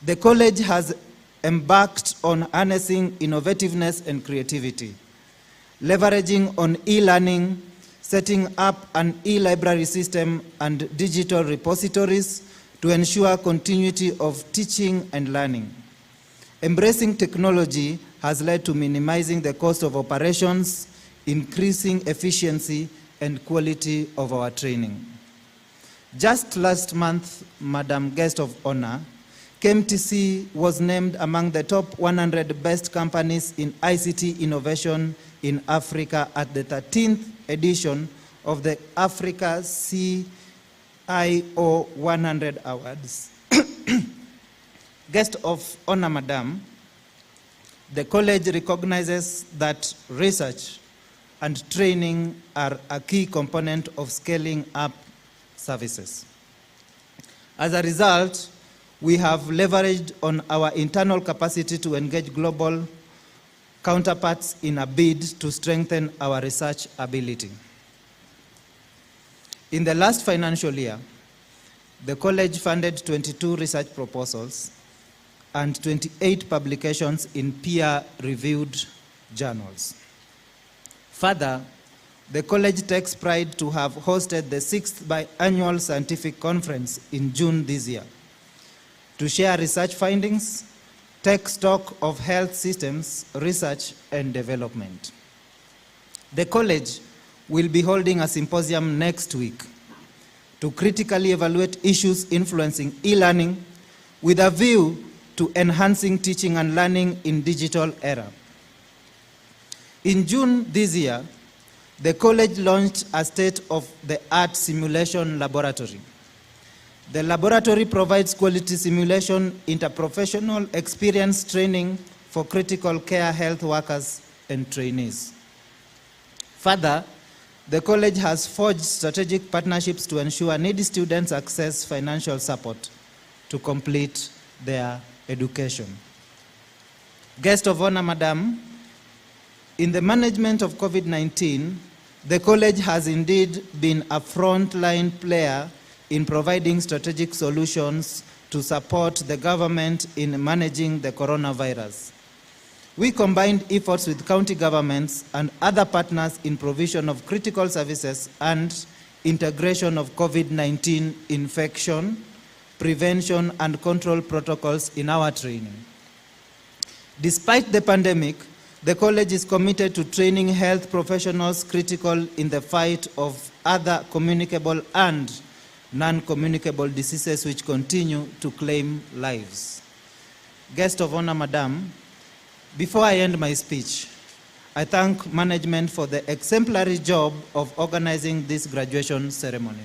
The college has embarked on harnessing innovativeness and creativity, leveraging on e-learning, setting up an e-library system and digital repositories to ensure continuity of teaching and learning. Embracing technology has led to minimizing the cost of operations, increasing efficiency and quality of our training. Just last month, Madam Guest of Honor, Kmtc was named among the top 100 best companies in ICT innovation in Africa at the 13th edition of the Africa CIO 100 Awards. Guest of Honor, Madam, the college recognizes that research and training are a key component of scaling up services. As a result, we have leveraged on our internal capacity to engage global counterparts in a bid to strengthen our research ability. In the last financial year, the college funded 22 research proposals and 28 publications in peer-reviewed journals. Further, the college takes pride to have hosted the 6th biannual scientific conference in June this year to share research findings, take stock of health systems, research and development. The college will be holding a symposium next week to critically evaluate issues influencing e-learning with a view to enhancing teaching and learning in digital era. In June this year, the college launched a state-of-the-art simulation laboratory. The laboratory provides quality simulation, interprofessional experience training for critical care health workers and trainees. Further, the college has forged strategic partnerships to ensure needy students access financial support to complete their education. Guest of Honor, Madam, in the management of COVID-19, the college has indeed been a frontline player in providing strategic solutions to support the government in managing the coronavirus. We combined efforts with county governments and other partners in provision of critical services and integration of COVID-19 infection, prevention and control protocols in our training. Despite the pandemic, the college is committed to training health professionals critical in the fight of other communicable and non-communicable diseases which continue to claim lives. Guest of Honor, Madam, before I end my speech, I thank management for the exemplary job of organizing this graduation ceremony.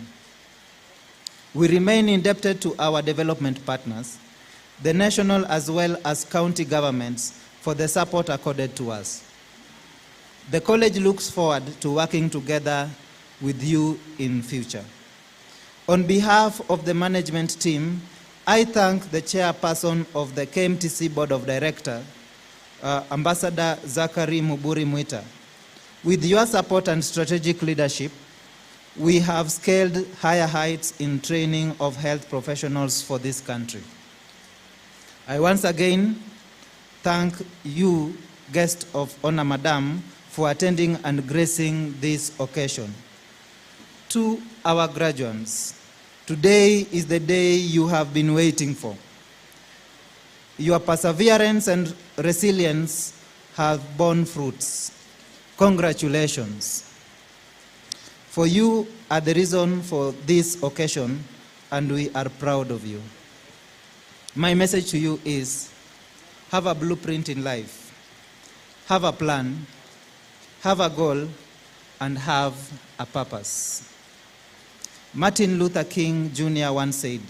We remain indebted to our development partners, the national as well as county governments, for the support accorded to us. The college looks forward to working together with you in future. On behalf of the management team, I thank the chairperson of the Kmtc Board of Directors, Ambassador Zachary Muburi Mwita. With your support and strategic leadership, we have scaled higher heights in training of health professionals for this country. I once again thank you, Guest of Honor, Madam, for attending and gracing this occasion. To our graduates, today is the day you have been waiting for. Your perseverance and resilience have borne fruits. Congratulations. For you are the reason for this occasion, and we are proud of you. My message to you is, have a blueprint in life, have a plan, have a goal, and have a purpose. Martin Luther King Jr. once said,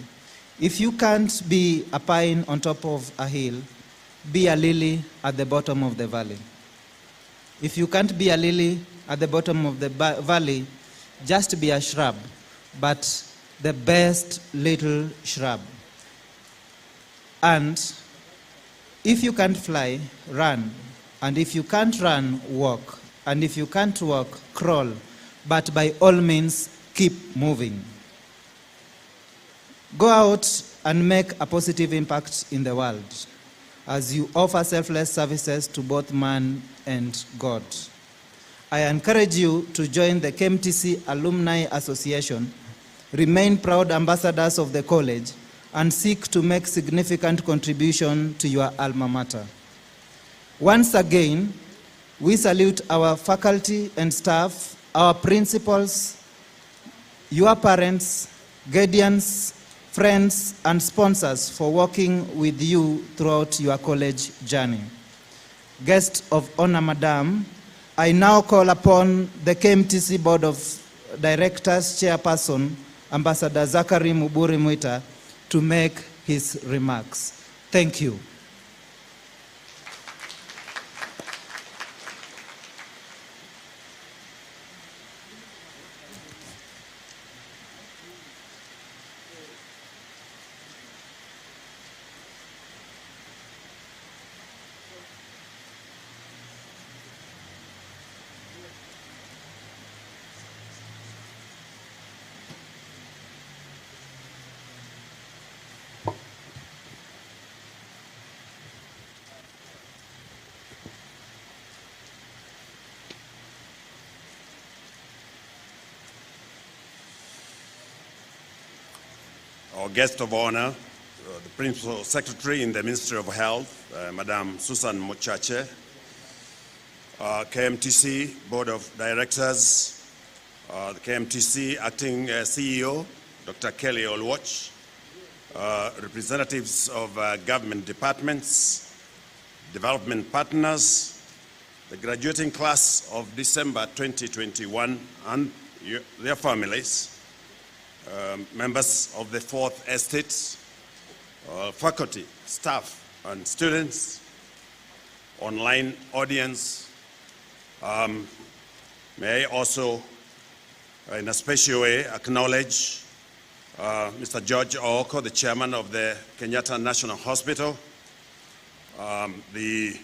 if you can't be a pine on top of a hill, be a lily at the bottom of the valley. If you can't be a lily at the bottom of the valley, just be a shrub, but the best little shrub. And if you can't fly, run. And if you can't run, walk. And if you can't walk, crawl. But by all means, keep moving. Go out and make a positive impact in the world as you offer selfless services to both man and God. I encourage you to join the Kmtc Alumni Association, remain proud ambassadors of the college, and seek to make significant contribution to your alma mater. Once again, we salute our faculty and staff, our principals, your parents, guardians, friends, and sponsors for working with you throughout your college journey. Guest of honor, Madam, I now call upon the Kmtc Board of Directors Chairperson, Ambassador Zachary Muburi Mwita, to make his remarks. Thank you. Our guest of honor, the Principal Secretary in the Ministry of Health, Madam Susan Mochache, Kmtc Board of Directors, the Kmtc Acting CEO, Dr. Kelly Olwach, representatives of government departments, development partners, the graduating class of December 2021 and their families, members of the Fourth Estate, faculty, staff, and students, online audience. May I also, in a special way, acknowledge Mr. George Ooko, the chairman of the Kenyatta National Hospital, the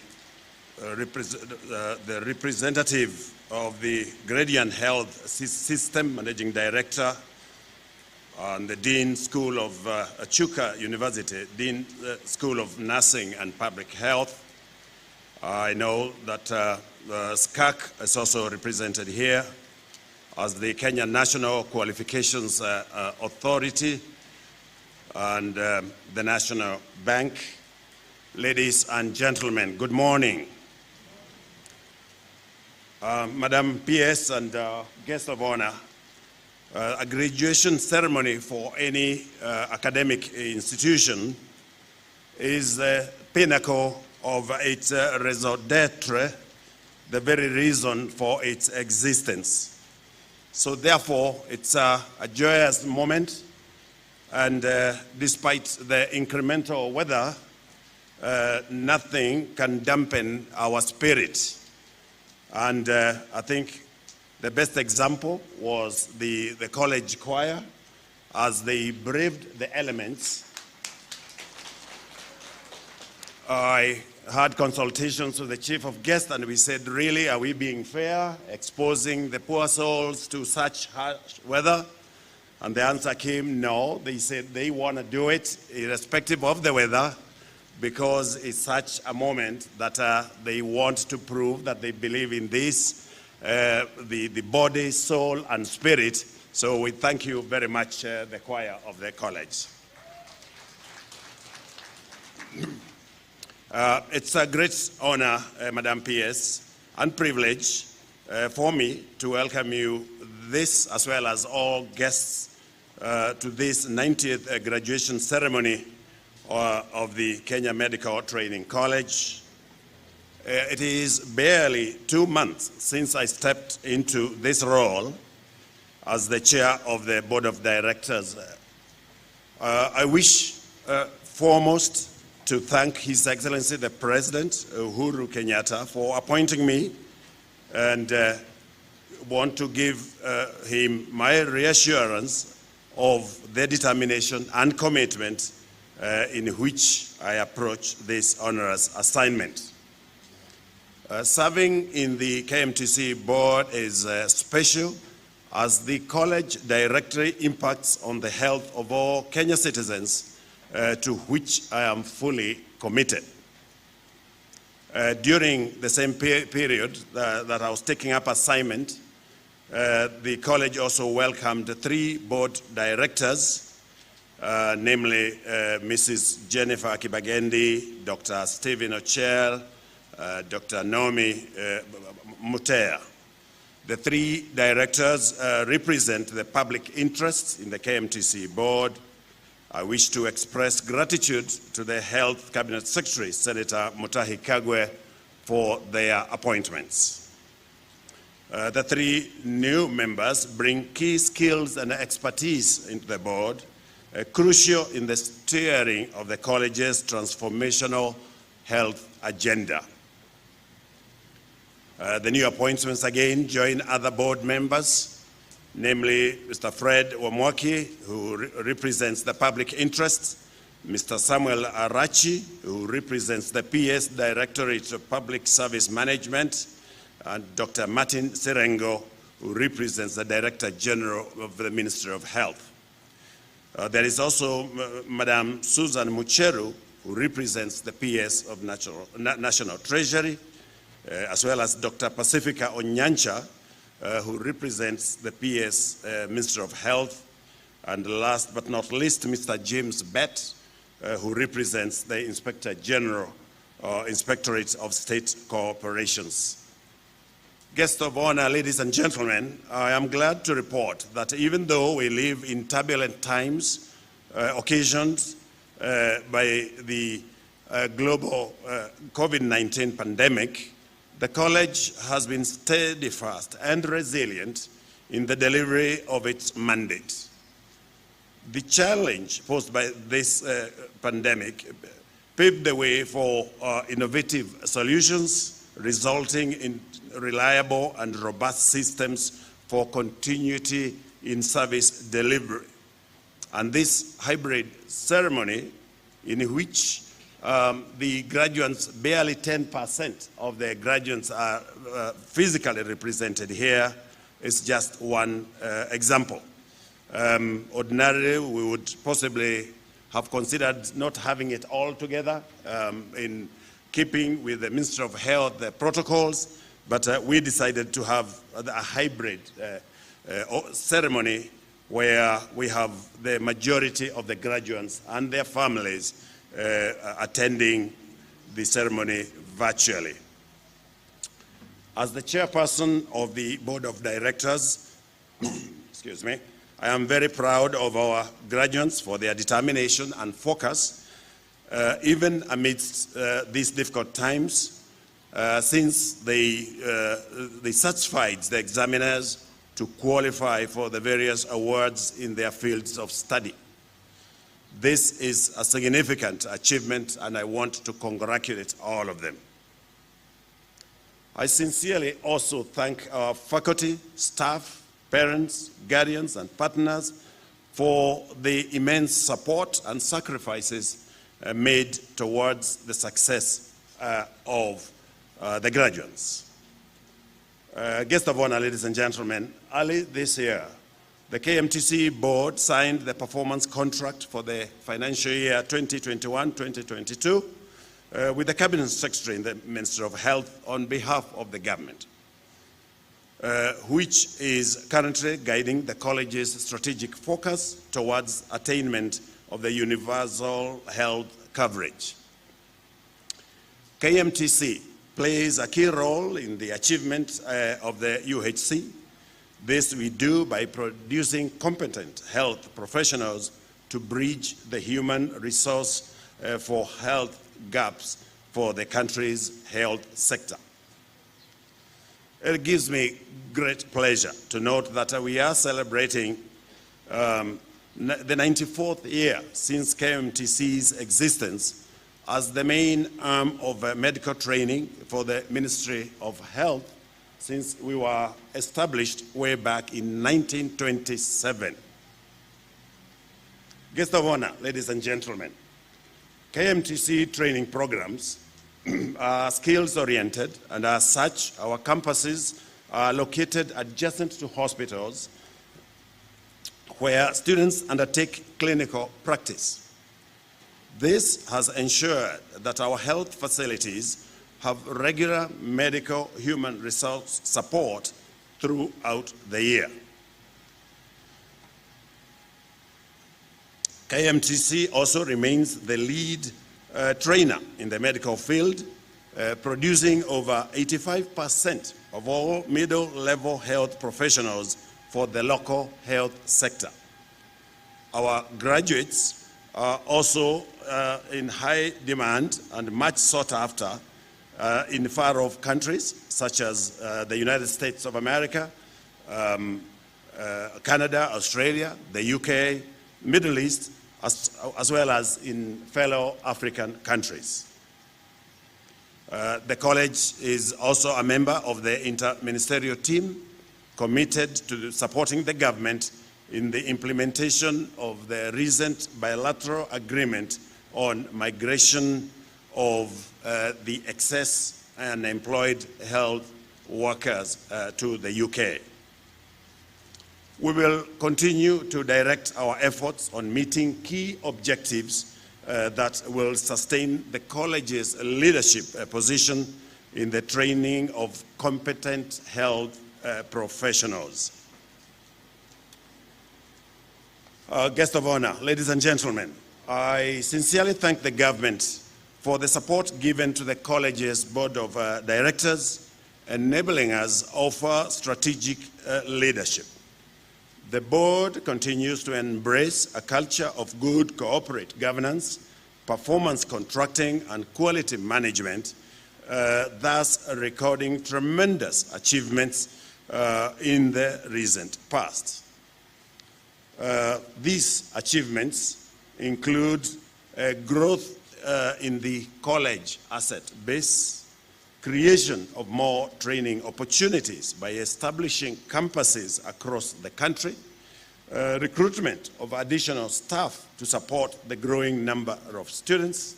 representative of the Gradient Health System, managing director, and the Dean School of Chuka University, Dean School of Nursing and Public Health. I know that SCAC is also represented here as the Kenya National Qualifications Authority and the National Bank. Ladies and gentlemen, good morning. Madam PS and guest of honor, a graduation ceremony for any academic institution is the pinnacle of its raison d'etre, the very reason for its existence. So therefore, it's a joyous moment, and despite the incremental weather, nothing can dampen our spirit. And I think the best example was the college choir as they braved the elements. I had consultations with the chief of guests, and we said, really, are we being fair, exposing the poor souls to such harsh weather? And the answer came, no. They said they want to do it irrespective of the weather, because it's such a moment that they want to prove that they believe in this, the body, soul, and spirit. So we thank you very much, the choir of the college. It's a great honor, Madam PS, and privilege for me to welcome you this, as well as all guests, to this 90th graduation ceremony of the Kenya Medical Training College. It is barely 2 months since I stepped into this role as the chair of the board of directors. I wish foremost to thank His Excellency the President, Uhuru Kenyatta, for appointing me, and want to give him my reassurance of the determination and commitment in which I approach this onerous assignment. Serving in the Kmtc board is special, as the college directly impacts on the health of all Kenya citizens to which I am fully committed. During the same period that I was taking up assignment, the college also welcomed 3 board directors, namely Mrs. Jennifer Kibagendi, Dr. Stephen Ochel, Dr. Naomi Mutea. The 3 directors represent the public interests in the KMTC board. I wish to express gratitude to the Health Cabinet Secretary, Senator Mutahi Kagwe, for their appointments. The 3 new members bring key skills and expertise into the board, crucial in the steering of the college's transformational health agenda. The new appointments again join other board members, namely Mr. Fred Wamwaki, who represents the public interest, Mr. Samuel Arachi, who represents the PS Directorate of Public Service Management, and Dr. Martin Serengo, who represents the Director General of the Ministry of Health. There is also Madam Susan Mucheru, who represents the PS of National Treasury, as well as Dr. Pacifica Onyancha, who represents the PS Minister of Health, and last but not least, Mr. James Bett, who represents the Inspector General, Inspectorate of State Corporations. Guests of honor, ladies and gentlemen, I am glad to report that even though we live in turbulent times occasioned by the global COVID-19 pandemic, the college has been steadfast and resilient in the delivery of its mandate. The challenge posed by this pandemic paved the way for innovative solutions, resulting in reliable and robust systems for continuity in service delivery. And this hybrid ceremony, in which the graduates, barely 10% of the graduates are physically represented here, is just one example. Ordinarily, we would possibly have considered not having it all together in keeping with the Ministry of Health protocols, but we decided to have a hybrid ceremony where we have the majority of the graduates and their families attending the ceremony virtually. As the chairperson of the board of directors, excuse me, I am very proud of our graduates for their determination and focus, even amidst these difficult times, since they satisfied the examiners to qualify for the various awards in their fields of study. This is a significant achievement, and I want to congratulate all of them. I sincerely also thank our faculty, staff, parents, guardians, and partners for the immense support and sacrifices made towards the success of the graduates. Guests of honor, ladies and gentlemen, early this year, the KMTC board signed the performance contract for the financial year 2021-2022 with the Cabinet Secretary in the Ministry of Health on behalf of the government, which is currently guiding the college's strategic focus towards attainment of the universal health coverage. KMTC plays a key role in the achievement of the UHC. This we do by producing competent health professionals to bridge the human resource for health gaps for the country's health sector. It gives me great pleasure to note that we are celebrating the 94th year since KMTC's existence as the main arm of medical training for the Ministry of Health, since we were established way back in 1927. Guests of honor, ladies and gentlemen, KMTC training programs are skills-oriented, and as such, our campuses are located adjacent to hospitals where students undertake clinical practice. This has ensured that our health facilities have regular medical human resource support throughout the year. Kmtc also remains the lead trainer in the medical field, producing over 85% of all middle-level health professionals for the local health sector. Our graduates are also in high demand and much sought after in far-off countries such as the United States of America, Canada, Australia, the UK, Middle East, as well as in fellow African countries. The college is also a member of the inter-ministerial team committed to supporting the government in the implementation of the recent bilateral agreement on migration of the excess unemployed health workers to the UK. We will continue to direct our efforts on meeting key objectives that will sustain the college's leadership position in the training of competent health professionals. Guest of honor, ladies and gentlemen, I sincerely thank the government for the support given to the college's board of directors, enabling us to offer strategic leadership. The board continues to embrace a culture of good corporate governance, performance contracting, and quality management, thus recording tremendous achievements in the recent past. These achievements include growth in the college asset base, creation of more training opportunities by establishing campuses across the country, recruitment of additional staff to support the growing number of students,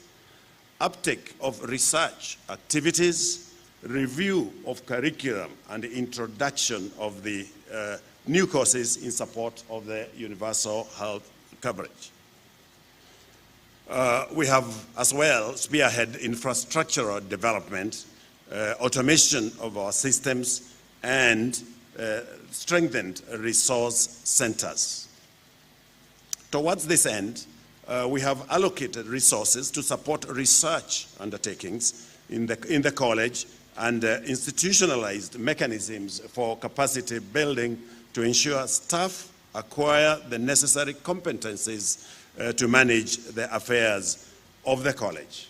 uptake of research activities, review of curriculum, and the introduction of the new courses in support of the universal health coverage. We have as well spearheaded infrastructural development, automation of our systems, and strengthened resource centers. Towards this end, we have allocated resources to support research undertakings in the college and institutionalized mechanisms for capacity building to ensure staff acquire the necessary competencies to manage the affairs of the college.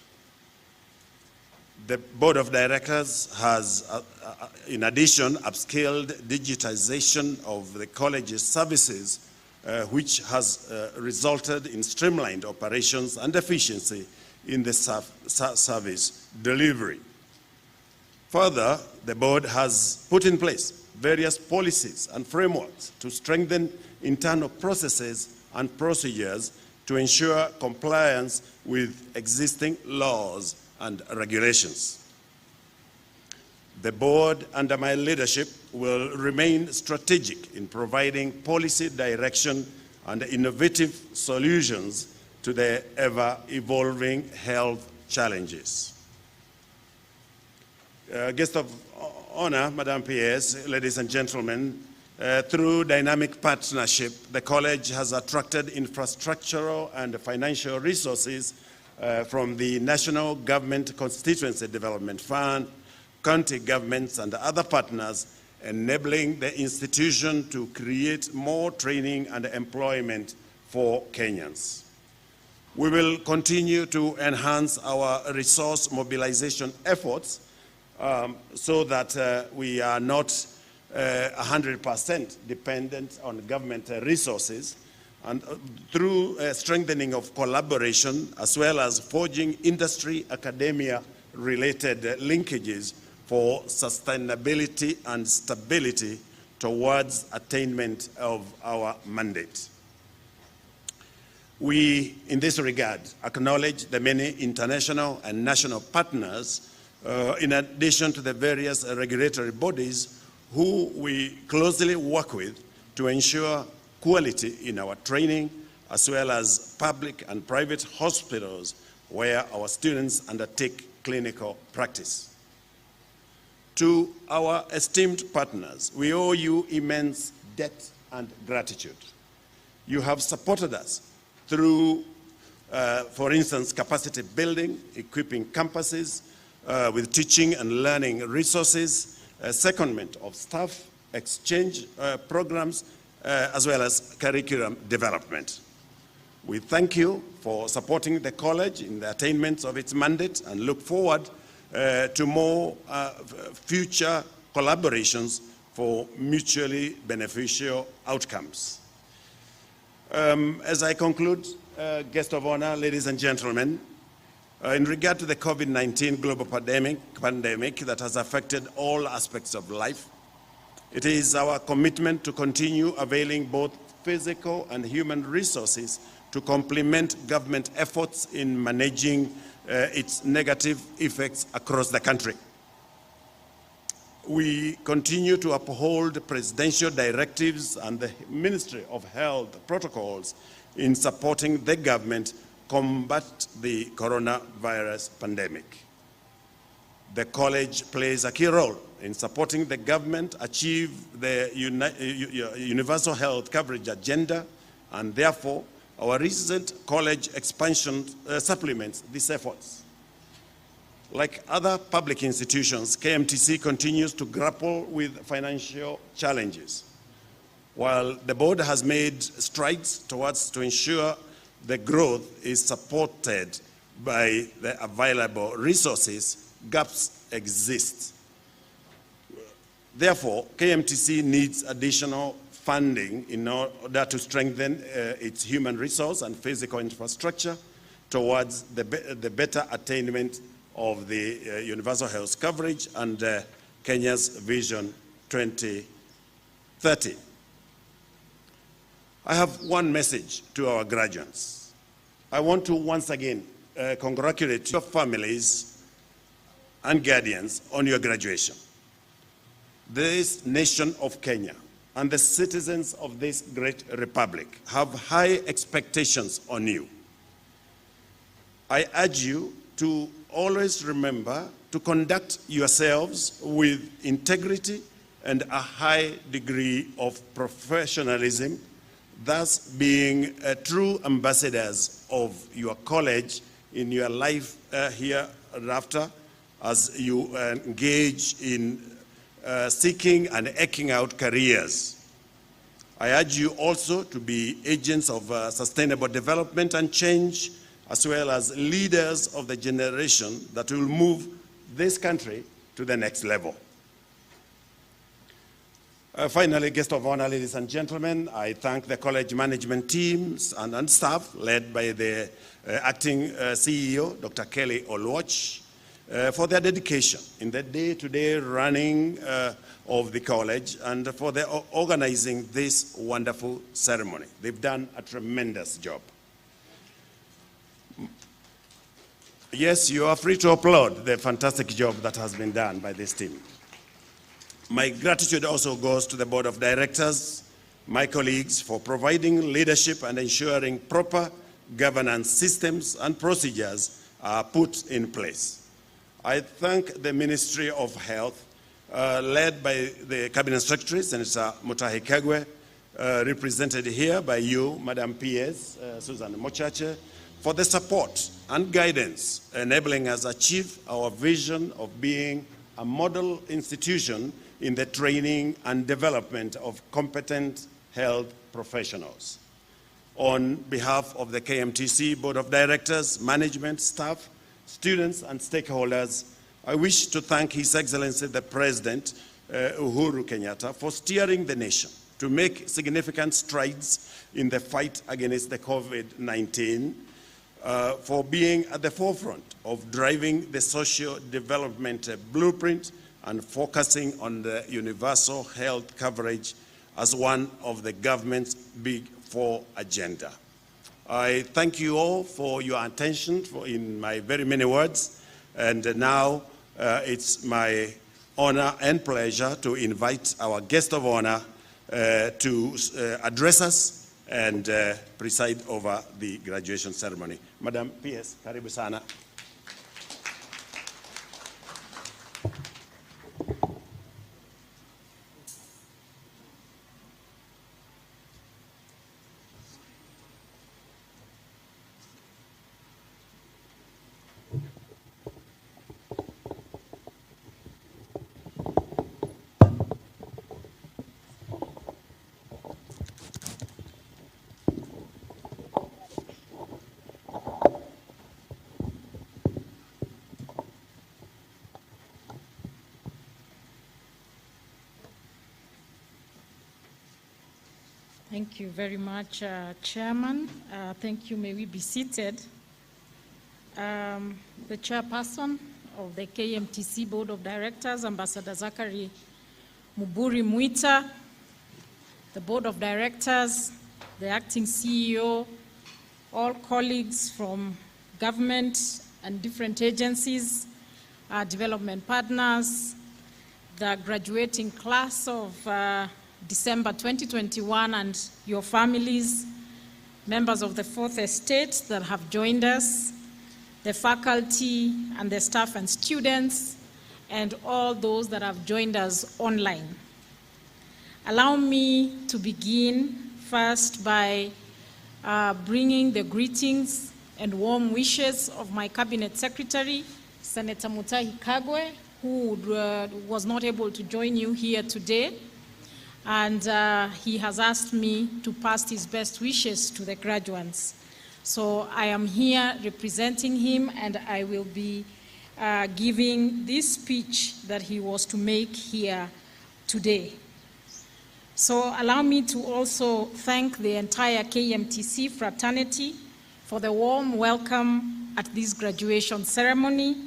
The board of directors has, in addition, upscaled digitization of the college's services, which has resulted in streamlined operations and efficiency in the service delivery. Further, the board has put in place various policies and frameworks to strengthen internal processes and procedures to ensure compliance with existing laws and regulations. The board, under my leadership, will remain strategic in providing policy direction and innovative solutions to the ever-evolving health challenges. Guest of honor, Madam PS, ladies and gentlemen, through dynamic partnership, the college has attracted infrastructural and financial resources from the National Government Constituency Development Fund, county governments, and other partners, enabling the institution to create more training and employment for Kenyans. We will continue to enhance our resource mobilization efforts so that we are not 100% dependent on government resources, and through strengthening of collaboration as well as forging industry-academia related linkages for sustainability and stability towards attainment of our mandate. We, in this regard, acknowledge the many international and national partners, in addition to the various regulatory bodies who we closely work with to ensure quality in our training, as well as public and private hospitals where our students undertake clinical practice. To our esteemed partners, we owe you immense debt and gratitude. You have supported us through, for instance, capacity building, equipping campuses with teaching and learning resources, secondment of staff, exchange programs, as well as curriculum development. We thank you for supporting the college in the attainment of its mandate and look forward to more future collaborations for mutually beneficial outcomes. As I conclude, guest of honor, ladies and gentlemen, in regard to the COVID-19 global pandemic that has affected all aspects of life, it is our commitment to continue availing both physical and human resources to complement government efforts in managing its negative effects across the country. We continue to uphold presidential directives and the Ministry of Health protocols in supporting the government combat the coronavirus pandemic. The college plays a key role in supporting the government achieve the universal health coverage agenda, and therefore our recent college expansion supplements these efforts. Like other public institutions, Kmtc continues to grapple with financial challenges. While the board has made strides towards to ensure the growth is supported by the available resources, gaps exist. Therefore, Kmtc needs additional funding in order to strengthen its human resource and physical infrastructure towards the better attainment of the universal health coverage and Kenya's Vision 2030. I have one message to our graduates. I want to once again congratulate your families and guardians on your graduation. This nation of Kenya and the citizens of this great republic have high expectations on you. I urge you to always remember to conduct yourselves with integrity and a high degree of professionalism, thus being true ambassadors of your college in your life hereafter as you engage in seeking and eking out careers. I urge you also to be agents of sustainable development and change, as well as leaders of the generation that will move this country to the next level. Finally, guest of honor, ladies and gentlemen, I thank the college management teams and staff led by the acting CEO, Dr. Kelly Olwach, for their dedication in the day-to-day running of the college and for their organizing this wonderful ceremony. They've done a tremendous job. Yes, you are free to applaud the fantastic job that has been done by this team. My gratitude also goes to the board of directors, my colleagues, for providing leadership and ensuring proper governance systems and procedures are put in place. I thank the Ministry of Health, led by the Cabinet Secretary, Senator Mutahi, represented here by you, Madam PS, Susan Mochache, for the support and guidance enabling us achieve our vision of being a model institution in the training and development of competent health professionals. On behalf of the Kmtc Board of Directors, management, staff, students, and stakeholders, I wish to thank His Excellency the President, Uhuru Kenyatta, for steering the nation to make significant strides in the fight against the COVID-19, for being at the forefront of driving the social development blueprint and focusing on the universal health coverage as one of the government's big four agenda. I thank you all for your attention in my very many words, and now it's my honor and pleasure to invite our guest of honor to address us and preside over the graduation ceremony. Madam PS, karibu sana. Thank you very much, Chairman. Thank you. May we be seated. The Chairperson of the Kmtc Board of Directors, Ambassador Zachary Muburi Mwita, the Board of Directors, the Acting CEO, all colleagues from government and different agencies, our development partners, the graduating class of December 2021 and your families, members of the Fourth Estate that have joined us, the faculty and the staff and students, and all those that have joined us online. Allow me to begin first by bringing the greetings and warm wishes of my Cabinet Secretary, Senator Mutahi Kagwe, who was not able to join you here today. And he has asked me to pass his best wishes to the graduates. So I am here representing him, and I will be giving this speech that he was to make here today. So allow me to also thank the entire Kmtc fraternity for the warm welcome at this graduation ceremony.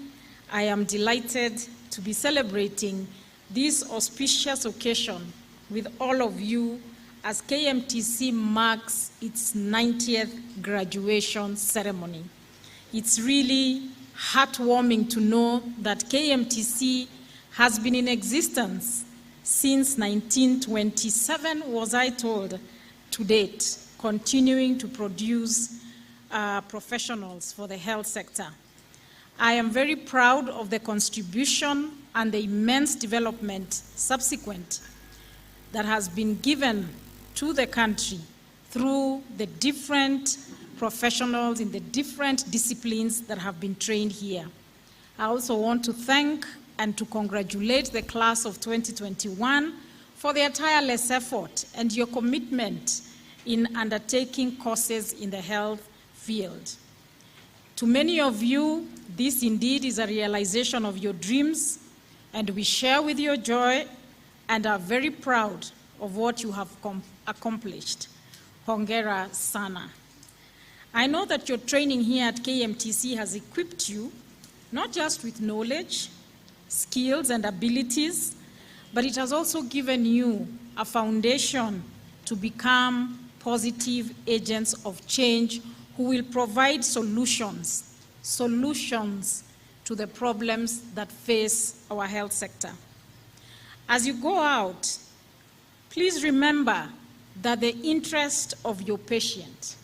I am delighted to be celebrating this auspicious occasion with all of you as Kmtc marks its 90th graduation ceremony. It's really heartwarming to know that Kmtc has been in existence since 1927, was I told, to date, continuing to produce professionals for the health sector. I am very proud of the contribution and the immense development subsequent that has been given to the country through the different professionals in the different disciplines that have been trained here. I also want to thank and to congratulate the class of 2021 for their tireless effort and your commitment in undertaking courses in the health field. To many of you, this indeed is a realization of your dreams, and we share with your joy and are very proud of what you have accomplished. Hongera sana. I know that your training here at Kmtc has equipped you not just with knowledge, skills, and abilities, but it has also given you a foundation to become positive agents of change who will provide solutions to the problems that face our health sector. As you go out, please remember that the interest of your patient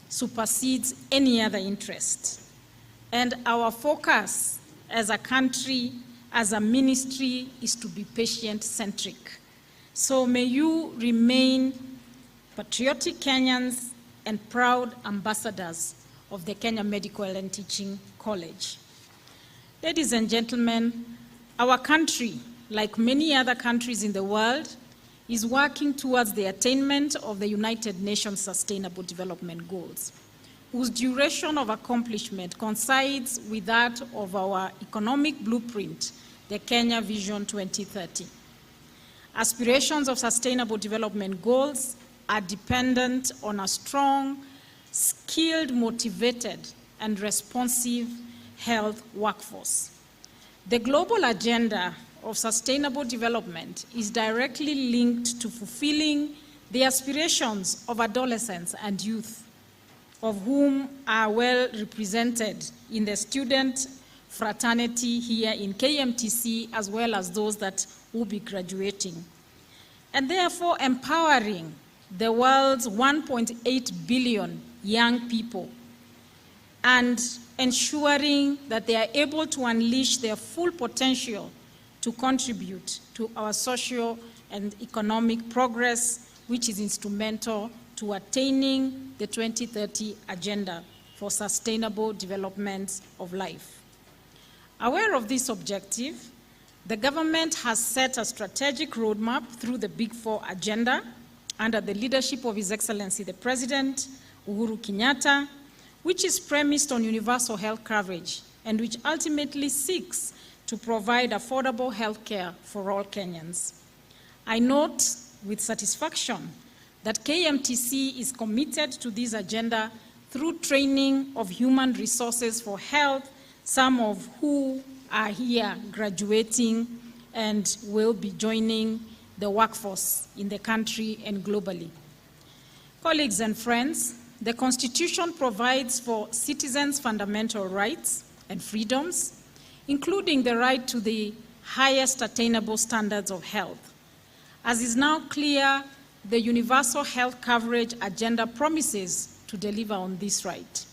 supersedes any other interest. And our focus as a country, as a ministry, is to be patient-centric. So may you remain patriotic Kenyans and proud ambassadors of the Kenya Medical and Teaching College. Ladies and gentlemen, our country, like many other countries in the world, is working towards the attainment of the United Nations Sustainable Development Goals, whose duration of accomplishment coincides with that of our economic blueprint, the Kenya Vision 2030. Aspirations of Sustainable Development Goals are dependent on a strong, skilled, motivated, and responsive health workforce. The global agenda of sustainable development is directly linked to fulfilling the aspirations of adolescents and youth, of whom are well represented in the student fraternity here in Kmtc, as well as those that will be graduating. And therefore empowering the world's 1.8 billion young people and ensuring that they are able to unleash their full potential to contribute to our social and economic progress, which is instrumental to attaining the 2030 Agenda for Sustainable Development of Life. Aware of this objective, the government has set a strategic roadmap through the Big Four Agenda under the leadership of His Excellency the President, Uhuru Kenyatta, which is premised on universal health coverage and which ultimately seeks to provide affordable health care for all Kenyans. I note with satisfaction that Kmtc is committed to this agenda through training of human resources for health, some of who are here graduating and will be joining the workforce in the country and globally. Colleagues and friends, the Constitution provides for citizens' fundamental rights and freedoms, including the right to the highest attainable standards of health. As is now clear, the Universal Health Coverage Agenda promises to deliver on this right.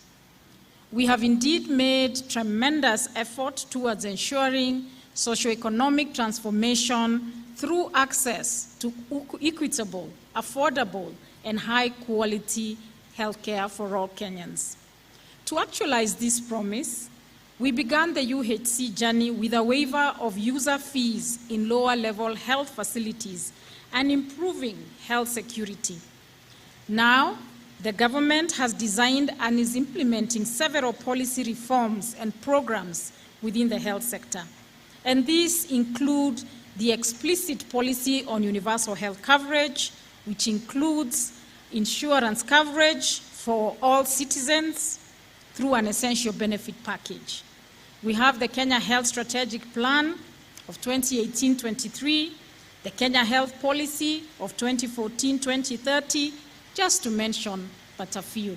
We have indeed made tremendous effort towards ensuring socioeconomic transformation through access to equitable, affordable, and high-quality healthcare for all Kenyans. To actualize this promise, we began the UHC journey with a waiver of user fees in lower-level health facilities and improving health security. Now, the government has designed and is implementing several policy reforms and programs within the health sector. And these include the explicit policy on universal health coverage, which includes insurance coverage for all citizens through an essential benefit package. We have the Kenya Health Strategic Plan of 2018-23, the Kenya Health Policy of 2014-2030, just to mention but a few.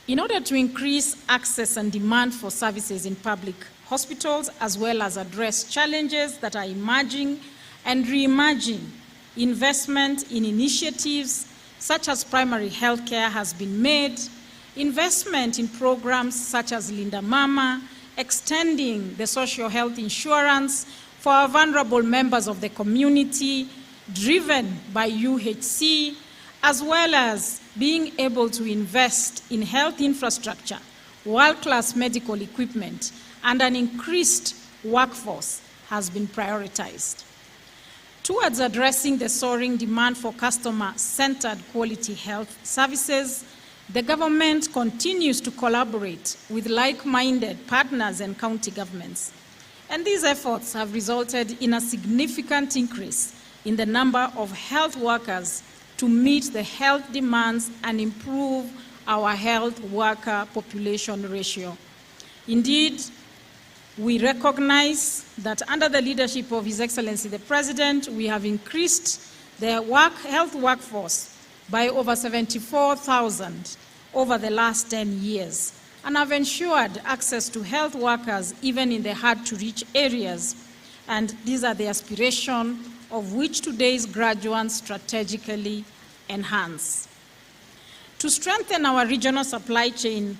In order to increase access and demand for services in public hospitals, as well as address challenges that are emerging and re-emerging, investment in initiatives such as primary health care has been made, investment in programs such as Linda Mama, extending the social health insurance for our vulnerable members of the community, driven by UHC, as well as being able to invest in health infrastructure, world-class medical equipment, and an increased workforce has been prioritized. Towards addressing the soaring demand for customer-centered quality health services, the government continues to collaborate with like-minded partners and county governments. And these efforts have resulted in a significant increase in the number of health workers to meet the health demands and improve our health worker population ratio. Indeed, we recognize that under the leadership of His Excellency the President, we have increased the health workforce by over 74,000 over the last 10 years, and have ensured access to health workers even in the hard-to-reach areas. And these are the aspiration of which today's graduates strategically enhance. To strengthen our regional supply chain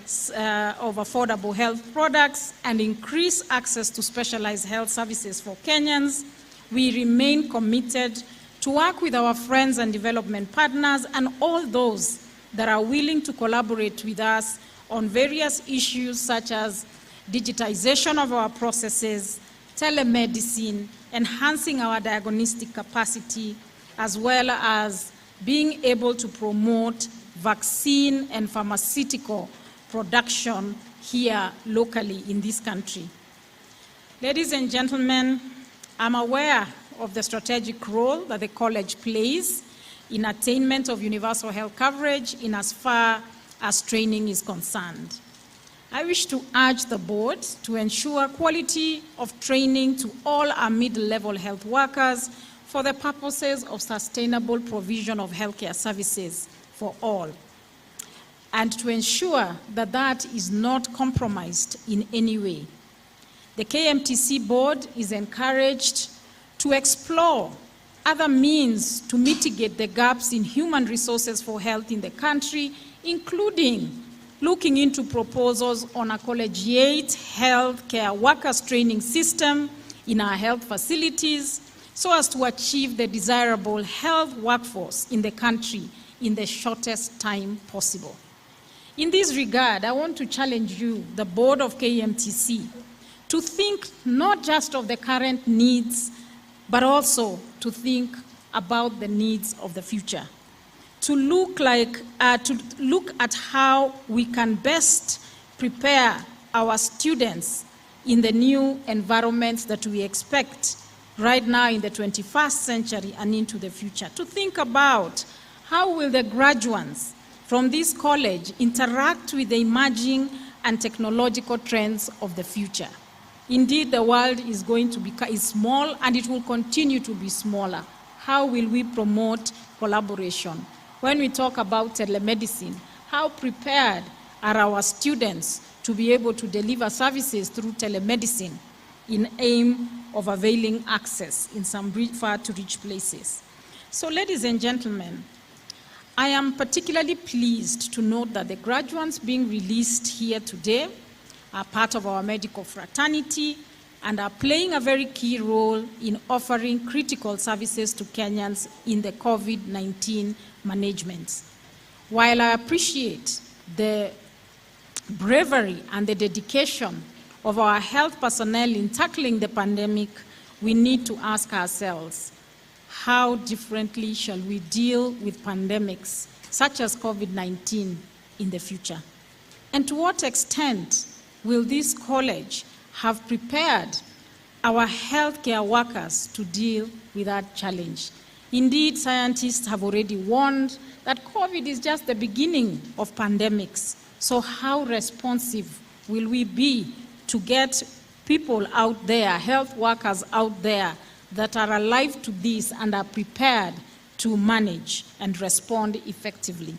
of affordable health products and increase access to specialized health services for Kenyans, we remain committed to work with our friends and development partners and all those that are willing to collaborate with us on various issues such as digitization of our processes, telemedicine, enhancing our diagnostic capacity, as well as being able to promote vaccine and pharmaceutical production here locally in this country. Ladies and gentlemen, I'm aware of the strategic role that the college plays in attainment of universal health coverage in as far as training is concerned. I wish to urge the board to ensure quality of training to all our middle-level health workers for the purposes of sustainable provision of healthcare services for all, and to ensure that that is not compromised in any way. The Kmtc board is encouraged to explore other means to mitigate the gaps in human resources for health in the country, including looking into proposals on a collegiate health care workers training system in our health facilities so as to achieve the desirable health workforce in the country in the shortest time possible. In this regard, I want to challenge you, the board of Kmtc, to think not just of the current needs, but also to think about the needs of the future. To look at how we can best prepare our students in the new environments that we expect right now in the 21st century and into the future. To think about how will the graduates from this college interact with the emerging and technological trends of the future. Indeed, the world is going to is small and it will continue to be smaller. How will we promote collaboration? When we talk about telemedicine, how prepared are our students to be able to deliver services through telemedicine in aim of availing access in some far to reach places? So, ladies and gentlemen, I am particularly pleased to note that the graduates being released here today are part of our medical fraternity and are playing a very key role in offering critical services to Kenyans in the COVID-19 management. While I appreciate the bravery and the dedication of our health personnel in tackling the pandemic, we need to ask ourselves, how differently shall we deal with pandemics such as COVID-19 in the future? And to what extent will this college have prepared our healthcare workers to deal with that challenge? Indeed, scientists have already warned that COVID is just the beginning of pandemics. So how responsive will we be to get people out there, health workers out there, that are alive to this and are prepared to manage and respond effectively?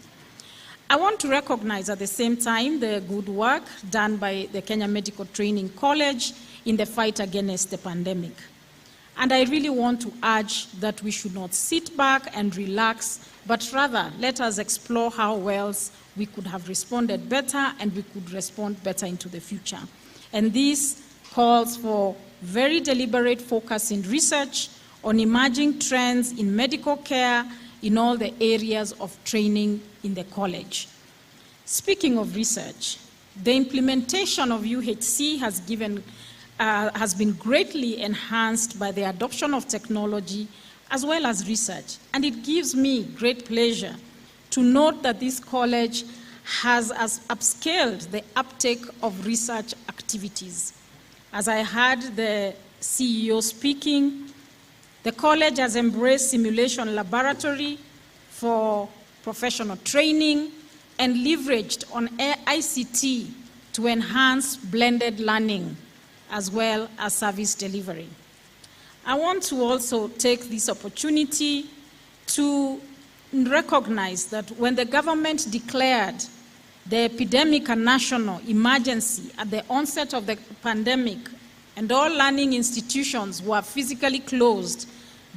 I want to recognize at the same time the good work done by the Kenya Medical Training College in the fight against the pandemic. And I really want to urge that we should not sit back and relax, but rather let us explore how else we could have responded better and we could respond better into the future. And this calls for very deliberate focus in research on emerging trends in medical care in all the areas of training in the college. Speaking of research, the implementation of UHC has been greatly enhanced by the adoption of technology as well as research. And it gives me great pleasure to note that this college has upscaled the uptake of research activities. As I heard the CEO speaking, the college has embraced simulation laboratory for professional training and leveraged on ICT to enhance blended learning as well as service delivery. I want to also take this opportunity to recognize that when the government declared the epidemic a national emergency at the onset of the pandemic and all learning institutions were physically closed,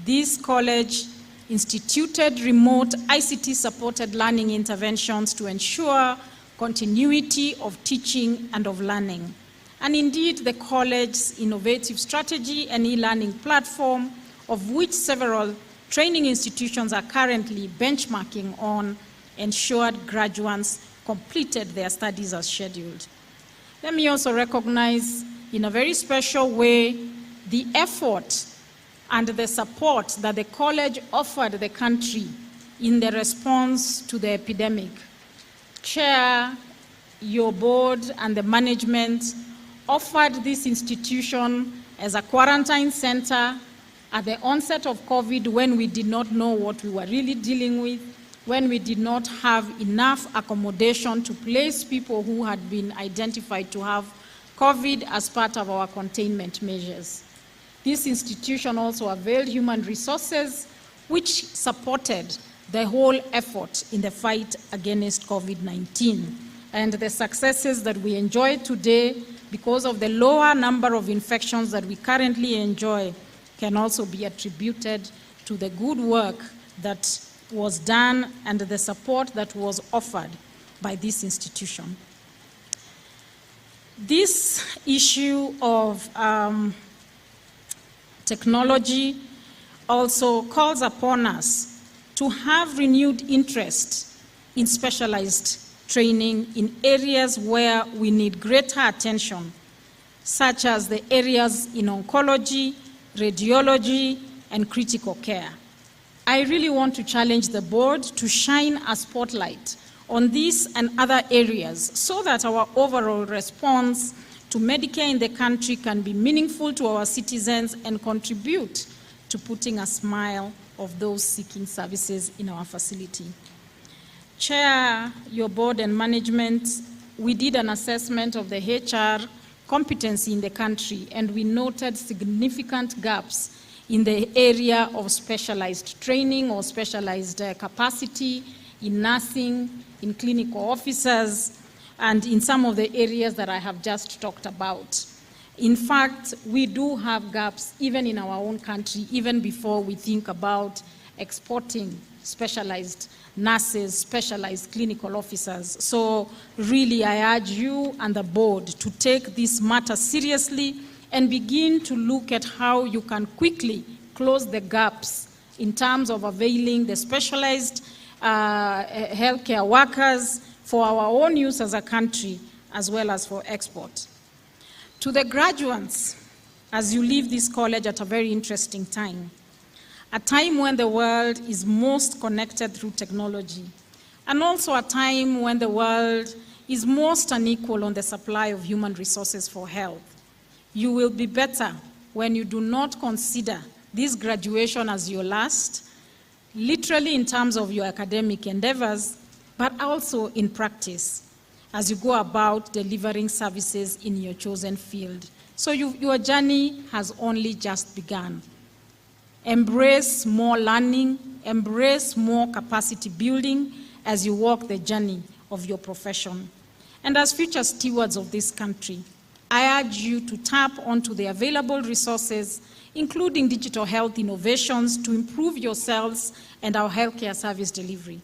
this college instituted remote ICT-supported learning interventions to ensure continuity of teaching and of learning. And indeed, the college's innovative strategy and e-learning platform, of which several training institutions are currently benchmarking on, ensured graduates completed their studies as scheduled. Let me also recognize in a very special way the effort and the support that the college offered the country in the response to the epidemic. Chair, your board and the management offered this institution as a quarantine center at the onset of COVID, when we did not know what we were really dealing with, when we did not have enough accommodation to place people who had been identified to have COVID as part of our containment measures. This institution also availed human resources, which supported the whole effort in the fight against COVID-19. And the successes that we enjoy today, because of the lower number of infections that we currently enjoy, can also be attributed to the good work that was done and the support that was offered by this institution. This issue of technology also calls upon us to have renewed interest in specialized training in areas where we need greater attention, such as the areas in oncology, radiology, and critical care. I really want to challenge the board to shine a spotlight on these and other areas so that our overall response to Medicare in the country can be meaningful to our citizens and contribute to putting a smile of those seeking services in our facility. Chair, your board and management, we did an assessment of the HR competency in the country, and we noted significant gaps in the area of specialized training or specialized capacity in nursing, in clinical officers, and in some of the areas that I have just talked about. In fact, we do have gaps even in our own country, even before we think about exporting specialized nurses, specialized clinical officers. So really, I urge you and the board to take this matter seriously and begin to look at how you can quickly close the gaps in terms of availing the specialized healthcare workers for our own use as a country, as well as for export. To the graduates, as you leave this college at a very interesting time, a time when the world is most connected through technology, and also a time when the world is most unequal on the supply of human resources for health. You will be better when you do not consider this graduation as your last, literally in terms of your academic endeavors, but also in practice as you go about delivering services in your chosen field. So your journey has only just begun. Embrace more learning, embrace more capacity building as you walk the journey of your profession. And as future stewards of this country, I urge you to tap onto the available resources, including digital health innovations, to improve yourselves and our healthcare service delivery.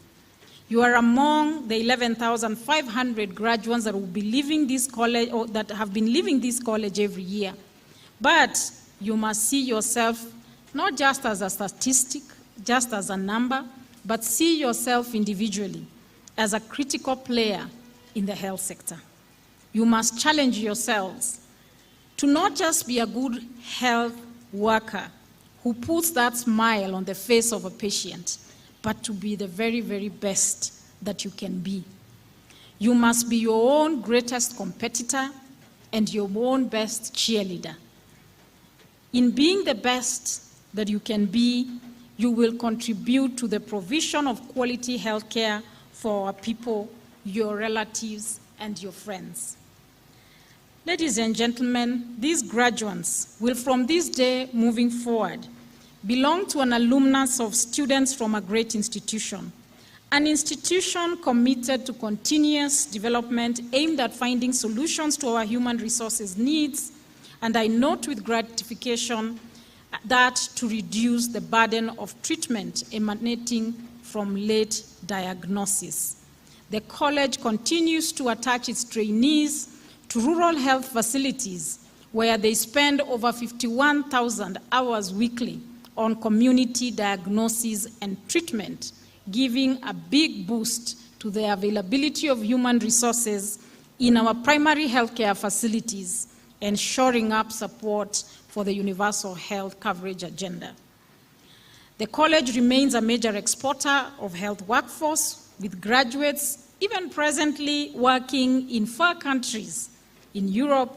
You are among the 11,500 graduates that will be leaving this college, or that have been leaving this college every year. But you must see yourself not just as a statistic, just as a number, but see yourself individually as a critical player in the health sector. You must challenge yourselves to not just be a good health worker who puts that smile on the face of a patient, but to be the very, very best that you can be. You must be your own greatest competitor and your own best cheerleader. In being the best that you can be, you will contribute to the provision of quality healthcare for our people, your relatives, and your friends. Ladies and gentlemen, these graduates will from this day moving forward belong to an alumnus of students from a great institution, an institution committed to continuous development aimed at finding solutions to our human resources needs, and I note with gratification that to reduce the burden of treatment emanating from late diagnosis. The college continues to attach its trainees to rural health facilities where they spend over 51,000 hours weekly on community diagnosis and treatment, giving a big boost to the availability of human resources in our primary healthcare facilities and shoring up support for the universal health coverage agenda. The college remains a major exporter of health workforce, with graduates even presently working in far countries, in Europe,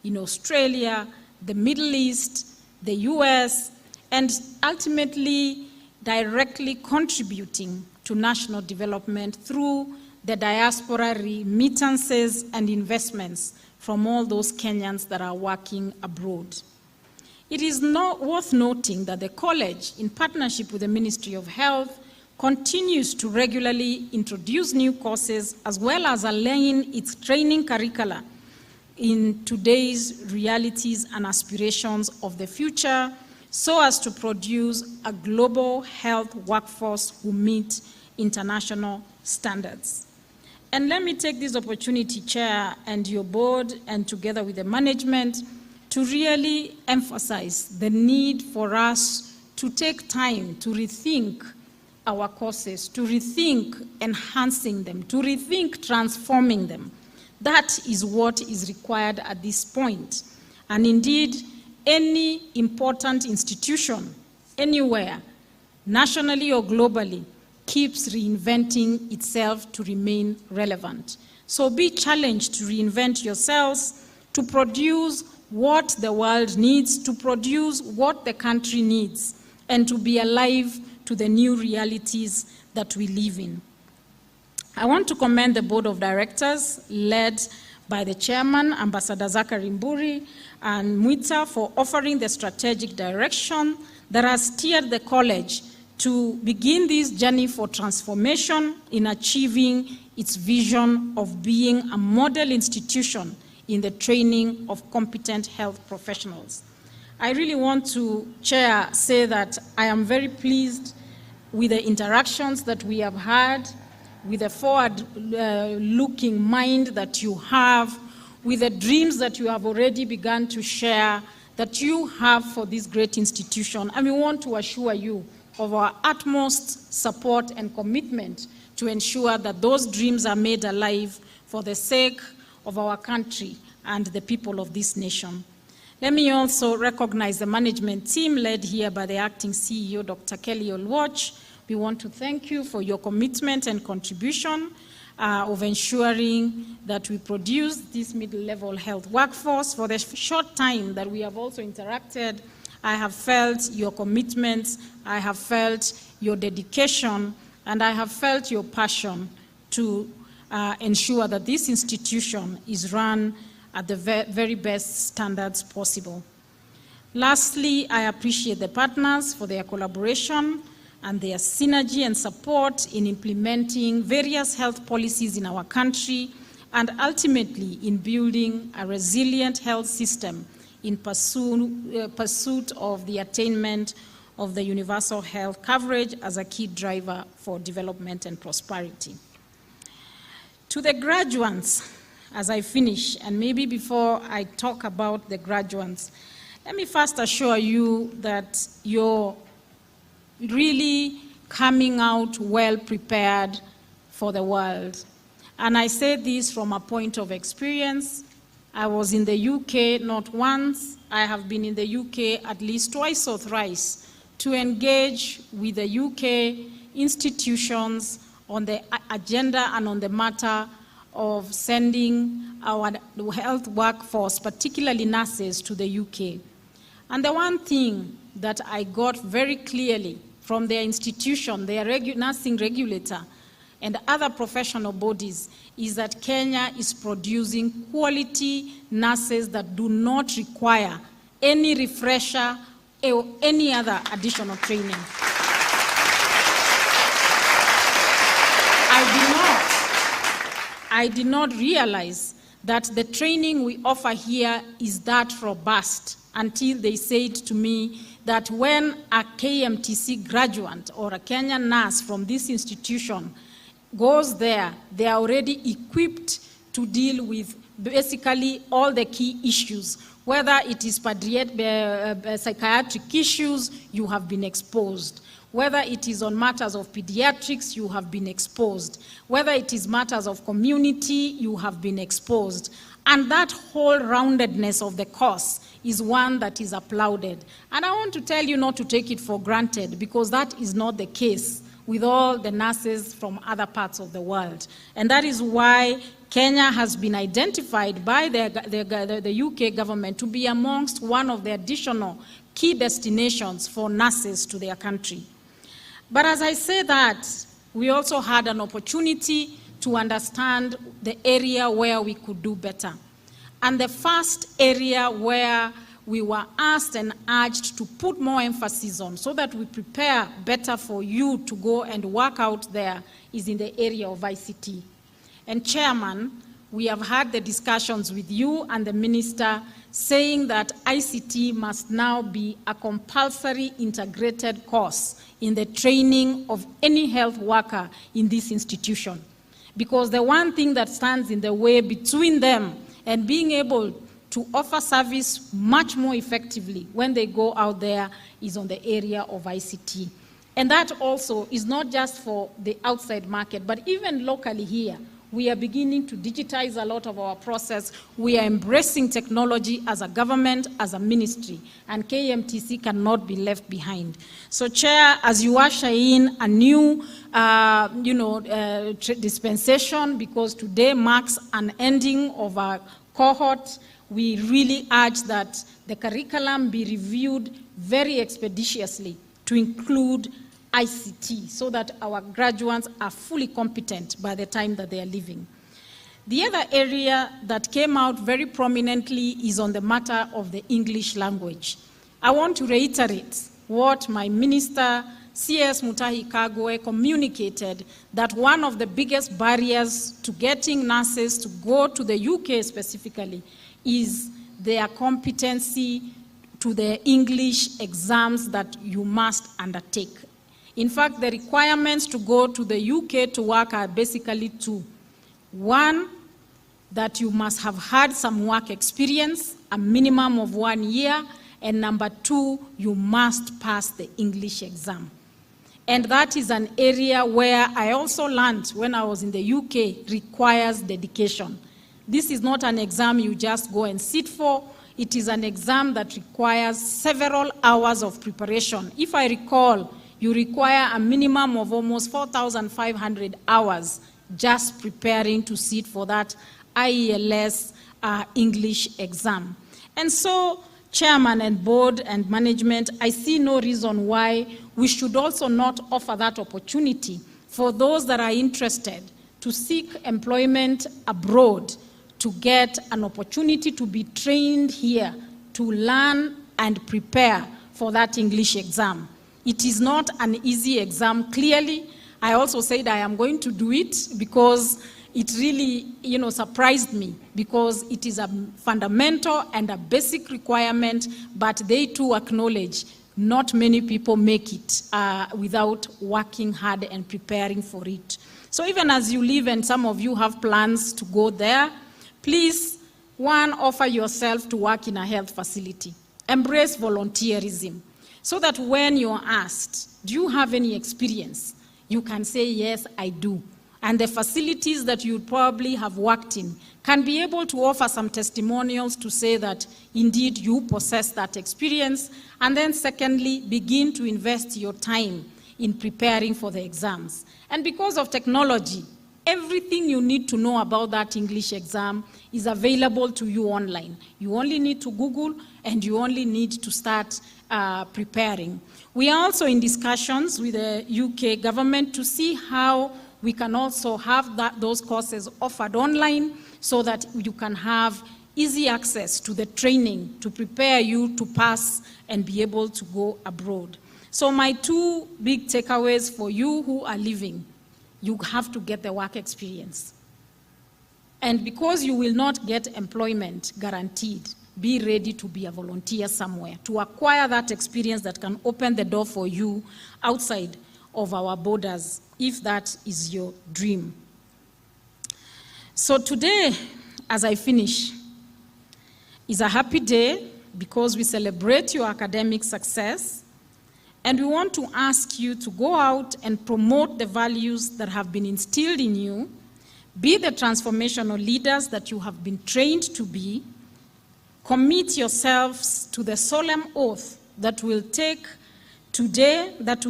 in Australia, the Middle East, the US, and ultimately directly contributing to national development through the diaspora remittances and investments from all those Kenyans that are working abroad. It is worth noting that the college, in partnership with the Ministry of Health, continues to regularly introduce new courses as well as align its training curricula in today's realities and aspirations of the future so as to produce a global health workforce who meet international standards. And let me take this opportunity, Chair, and your board, and together with the management, to really emphasize the need for us to take time to rethink our courses, to rethink enhancing them, to rethink transforming them. That is what is required at this point. And indeed, any important institution, anywhere, nationally or globally, keeps reinventing itself to remain relevant. So be challenged to reinvent yourselves, to produce what the world needs, to produce what the country needs, and to be alive to the new realities that we live in. I want to commend the Board of Directors, led by the Chairman, Ambassador Zachary Mburi and Mwita, for offering the strategic direction that has steered the college to begin this journey for transformation in achieving its vision of being a model institution in the training of competent health professionals. I really want to, Chair, say that I am very pleased with the interactions that we have had, with the forward-looking mind that you have, with the dreams that you have already begun to share, that you have for this great institution. And we want to assure you of our utmost support and commitment to ensure that those dreams are made alive for the sake of our country and the people of this nation. Let me also recognize the management team led here by the acting CEO, Dr. Kelly Olwach. We want to thank you for your commitment and contribution of ensuring that we produce this middle-level health workforce. For the short time that we have also interacted, I have felt your commitment, I have felt your dedication, and I have felt your passion to ensure that this institution is run at the very best standards possible. Lastly, I appreciate the partners for their collaboration and their synergy and support in implementing various health policies in our country, and ultimately in building a resilient health system in pursuit of the attainment of the universal health coverage as a key driver for development and prosperity. To the graduates, as I finish, and maybe before I talk about the graduates, let me first assure you that you're really coming out well prepared for the world. And I say this from a point of experience. I was in the UK not once. I have been in the UK at least twice or thrice to engage with the UK institutions on the agenda and on the matter of sending our health workforce, particularly nurses, to the UK. And the one thing that I got very clearly from their institution, their nursing regulator, and other professional bodies, is that Kenya is producing quality nurses that do not require any refresher or any other additional training. I did not realize that the training we offer here is that robust until they said to me that when a Kmtc graduate or a Kenyan nurse from this institution goes there, they are already equipped to deal with basically all the key issues. Whether it is psychiatric issues, you have been exposed. Whether it is on matters of pediatrics, you have been exposed. Whether it is matters of community, you have been exposed. And that whole roundedness of the course is one that is applauded. And I want to tell you not to take it for granted, because that is not the case with all the nurses from other parts of the world. And that is why Kenya has been identified by the UK government to be amongst one of the additional key destinations for nurses to their country. But as I say that, we also had an opportunity to understand the area where we could do better. And the first area where we were asked and urged to put more emphasis on so that we prepare better for you to go and work out there is in the area of ICT. And Chairman, we have had the discussions with you and the minister saying that ICT must now be a compulsory integrated course in the training of any health worker in this institution. Because the one thing that stands in the way between them and being able to offer service much more effectively when they go out there is on the area of ICT. And that also is not just for the outside market, but even locally here. We are beginning to digitize a lot of our process. We are embracing technology as a government, as a ministry, and Kmtc cannot be left behind. So, Chair, as you usher in a new dispensation, because today marks an ending of a cohort, we really urge that the curriculum be reviewed very expeditiously to include ICT so that our graduates are fully competent by the time that they are leaving. The other area that came out very prominently is on the matter of the English language. I want to reiterate what my minister, CS Mutahi Kagwe, communicated, that one of the biggest barriers to getting nurses to go to the UK specifically is their competency to the English exams that you must undertake. In fact, the requirements to go to the UK to work are basically two. One, that you must have had some work experience, a minimum of 1 year, and number two, you must pass the English exam. And that is an area where I also learned when I was in the UK requires dedication. This is not an exam you just go and sit for. It is an exam that requires several hours of preparation. If I recall, you require a minimum of almost 4,500 hours just preparing to sit for that IELS English exam. And so, Chairman and board and management, I see no reason why we should also not offer that opportunity for those that are interested to seek employment abroad to get an opportunity to be trained here, to learn and prepare for that English exam. It is not an easy exam, clearly. I also said I am going to do it because it really, surprised me, because it is a fundamental and a basic requirement, but they too acknowledge not many people make it without working hard and preparing for it. So even as you leave and some of you have plans to go there, please, one, offer yourself to work in a health facility. Embrace volunteerism, so that when you're asked, do you have any experience? You can say, yes, I do. And the facilities that you probably have worked in can be able to offer some testimonials to say that indeed you possess that experience. And then secondly, begin to invest your time in preparing for the exams. And because of technology, everything you need to know about that English exam is available to you online. You only need to Google and you only need to start preparing. We are also in discussions with the UK government to see how we can also have those courses offered online so that you can have easy access to the training to prepare you to pass and be able to go abroad. So my two big takeaways for you who are leaving: you have to get the work experience. And because you will not get employment guaranteed, be ready to be a volunteer somewhere, to acquire that experience that can open the door for you outside of our borders, if that is your dream. So today, as I finish, is a happy day because we celebrate your academic success, and we want to ask you to go out and promote the values that have been instilled in you, be the transformational leaders that you have been trained to be, commit yourselves to the solemn oath that will take today, that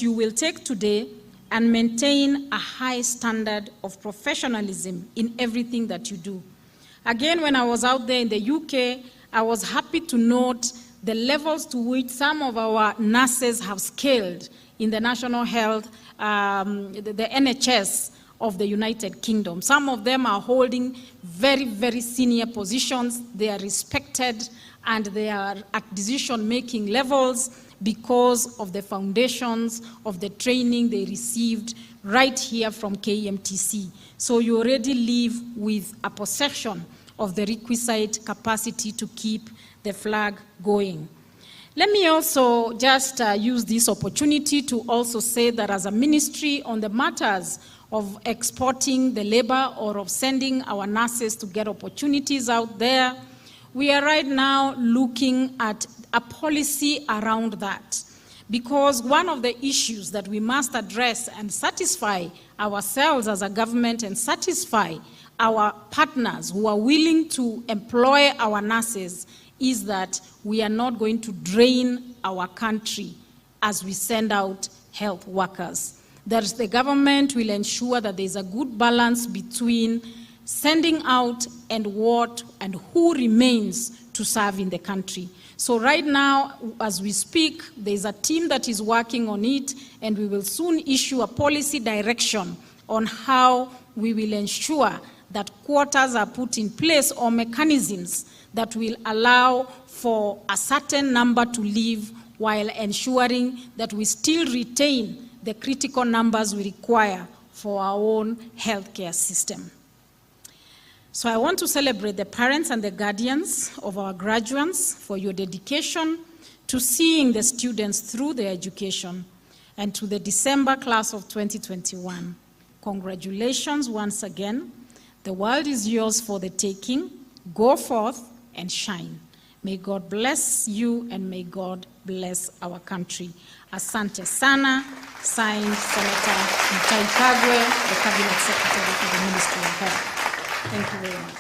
you will take today, and maintain a high standard of professionalism in everything that you do. Again, when I was out there in the UK, I was happy to note the levels to which some of our nurses have scaled in the national health, the NHS of the United Kingdom. Some of them are holding very, very senior positions. They are respected and they are at decision-making levels because of the foundations of the training they received right here from Kmtc. So you already live with a possession of the requisite capacity to keep the flag going. Let me also just use this opportunity to also say that as a ministry on the matters of exporting the labor or of sending our nurses to get opportunities out there, we are right now looking at a policy around that. Because one of the issues that we must address and satisfy ourselves as a government and satisfy our partners who are willing to employ our nurses is that we are not going to drain our country as we send out health workers. That the government will ensure that there is a good balance between sending out and what and who remains to serve in the country. So right now, as we speak, there is a team that is working on it, and we will soon issue a policy direction on how we will ensure that quotas are put in place or mechanisms that will allow for a certain number to leave while ensuring that we still retain the critical numbers we require for our own healthcare system. So I want to celebrate the parents and the guardians of our graduates for your dedication to seeing the students through their education, and to the December class of 2021. Congratulations once again. The world is yours for the taking. Go forth and shine. May God bless you, and may God bless our country. Asante sana. Signed, Senator Mutahi, the Cabinet Secretary for the Ministry of Health. Thank you very much.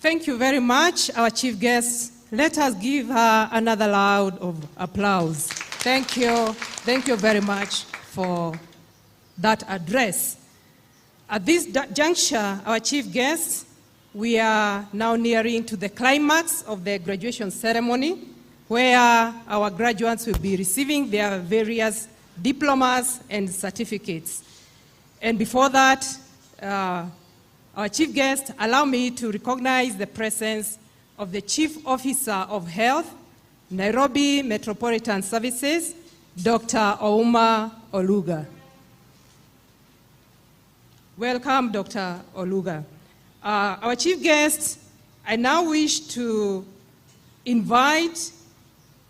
Thank you very much, our chief guest. Let us give her another round of applause. Thank you. Thank you very much for that address. At this juncture, our chief guest, we are now nearing to the climax of the graduation ceremony, where our graduates will be receiving their various diplomas and certificates. And before that, our chief guest, allow me to recognize the presence of the Chief Officer of Health, Nairobi Metropolitan Services, Dr. Ouma Oluga. Welcome, Dr. Oluga. Our chief guest, I now wish to invite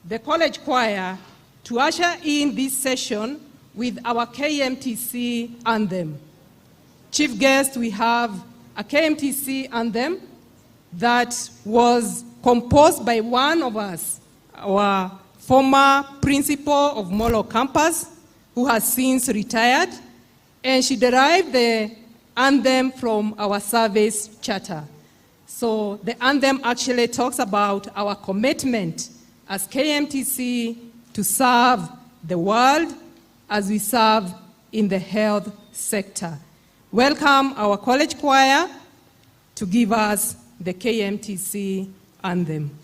the college choir to usher in this session with our Kmtc anthem. Chief guest, we have a Kmtc anthem that was composed by one of us, our former principal of Molo campus, who has since retired, and she derived the anthem from our service charter. So the anthem actually talks about our commitment as Kmtc to serve the world as we serve in the health sector. Welcome our college choir to give us the Kmtc anthem.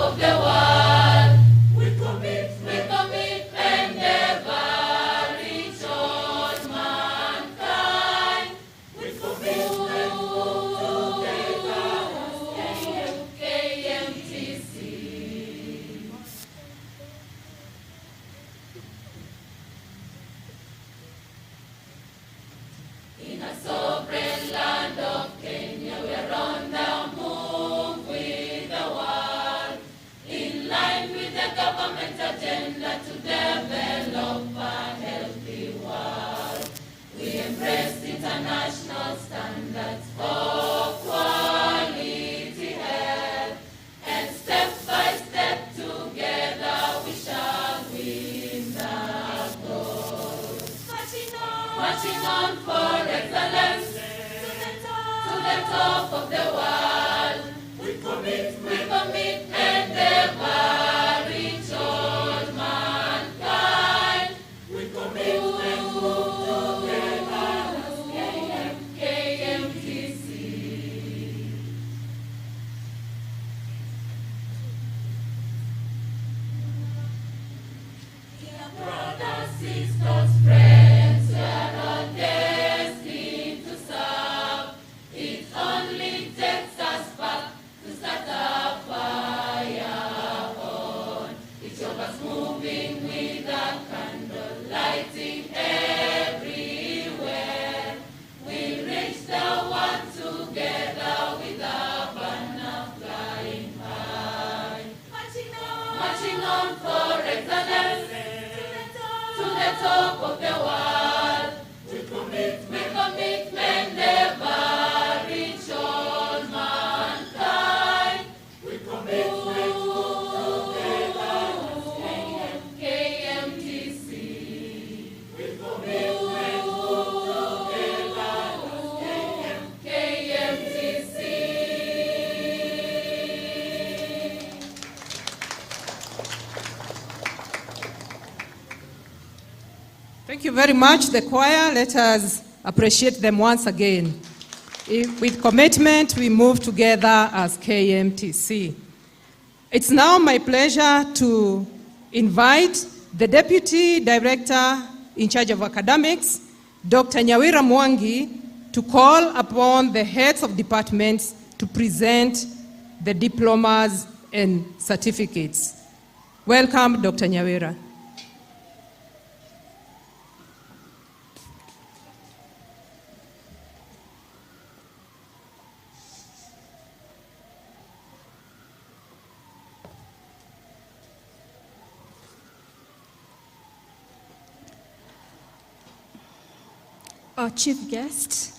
of the world. We commit and never reach all mankind. We commit KMTC. In a sovereign land of Kenya, we're on the move with the world, in line with the government agenda to develop a healthy world. We embrace international standards for quality health, and step by step together we shall win the goal. Marching on for excellence to the top of the world. We commit and never reach all mankind. We commit and move together. KMTC. Dear brothers, sisters, friends, we are all destined to serve. It only takes a spark to start a fire on. Each of us moving with a candle, lighting everywhere. We reach the one together with a banner flying high. Marching on for excellence to the top of the world. We commit and never reach all mankind. We commit KMTC. We commit KMTC. Thank you very much, the choir. Let us appreciate them once again. With commitment, we move together as KMTC. It's now my pleasure to invite the Deputy Director in charge of academics, Dr. Nyawira Mwangi, to call upon the heads of departments to present the diplomas and certificates. Welcome, Dr. Nyawira. Our chief guest,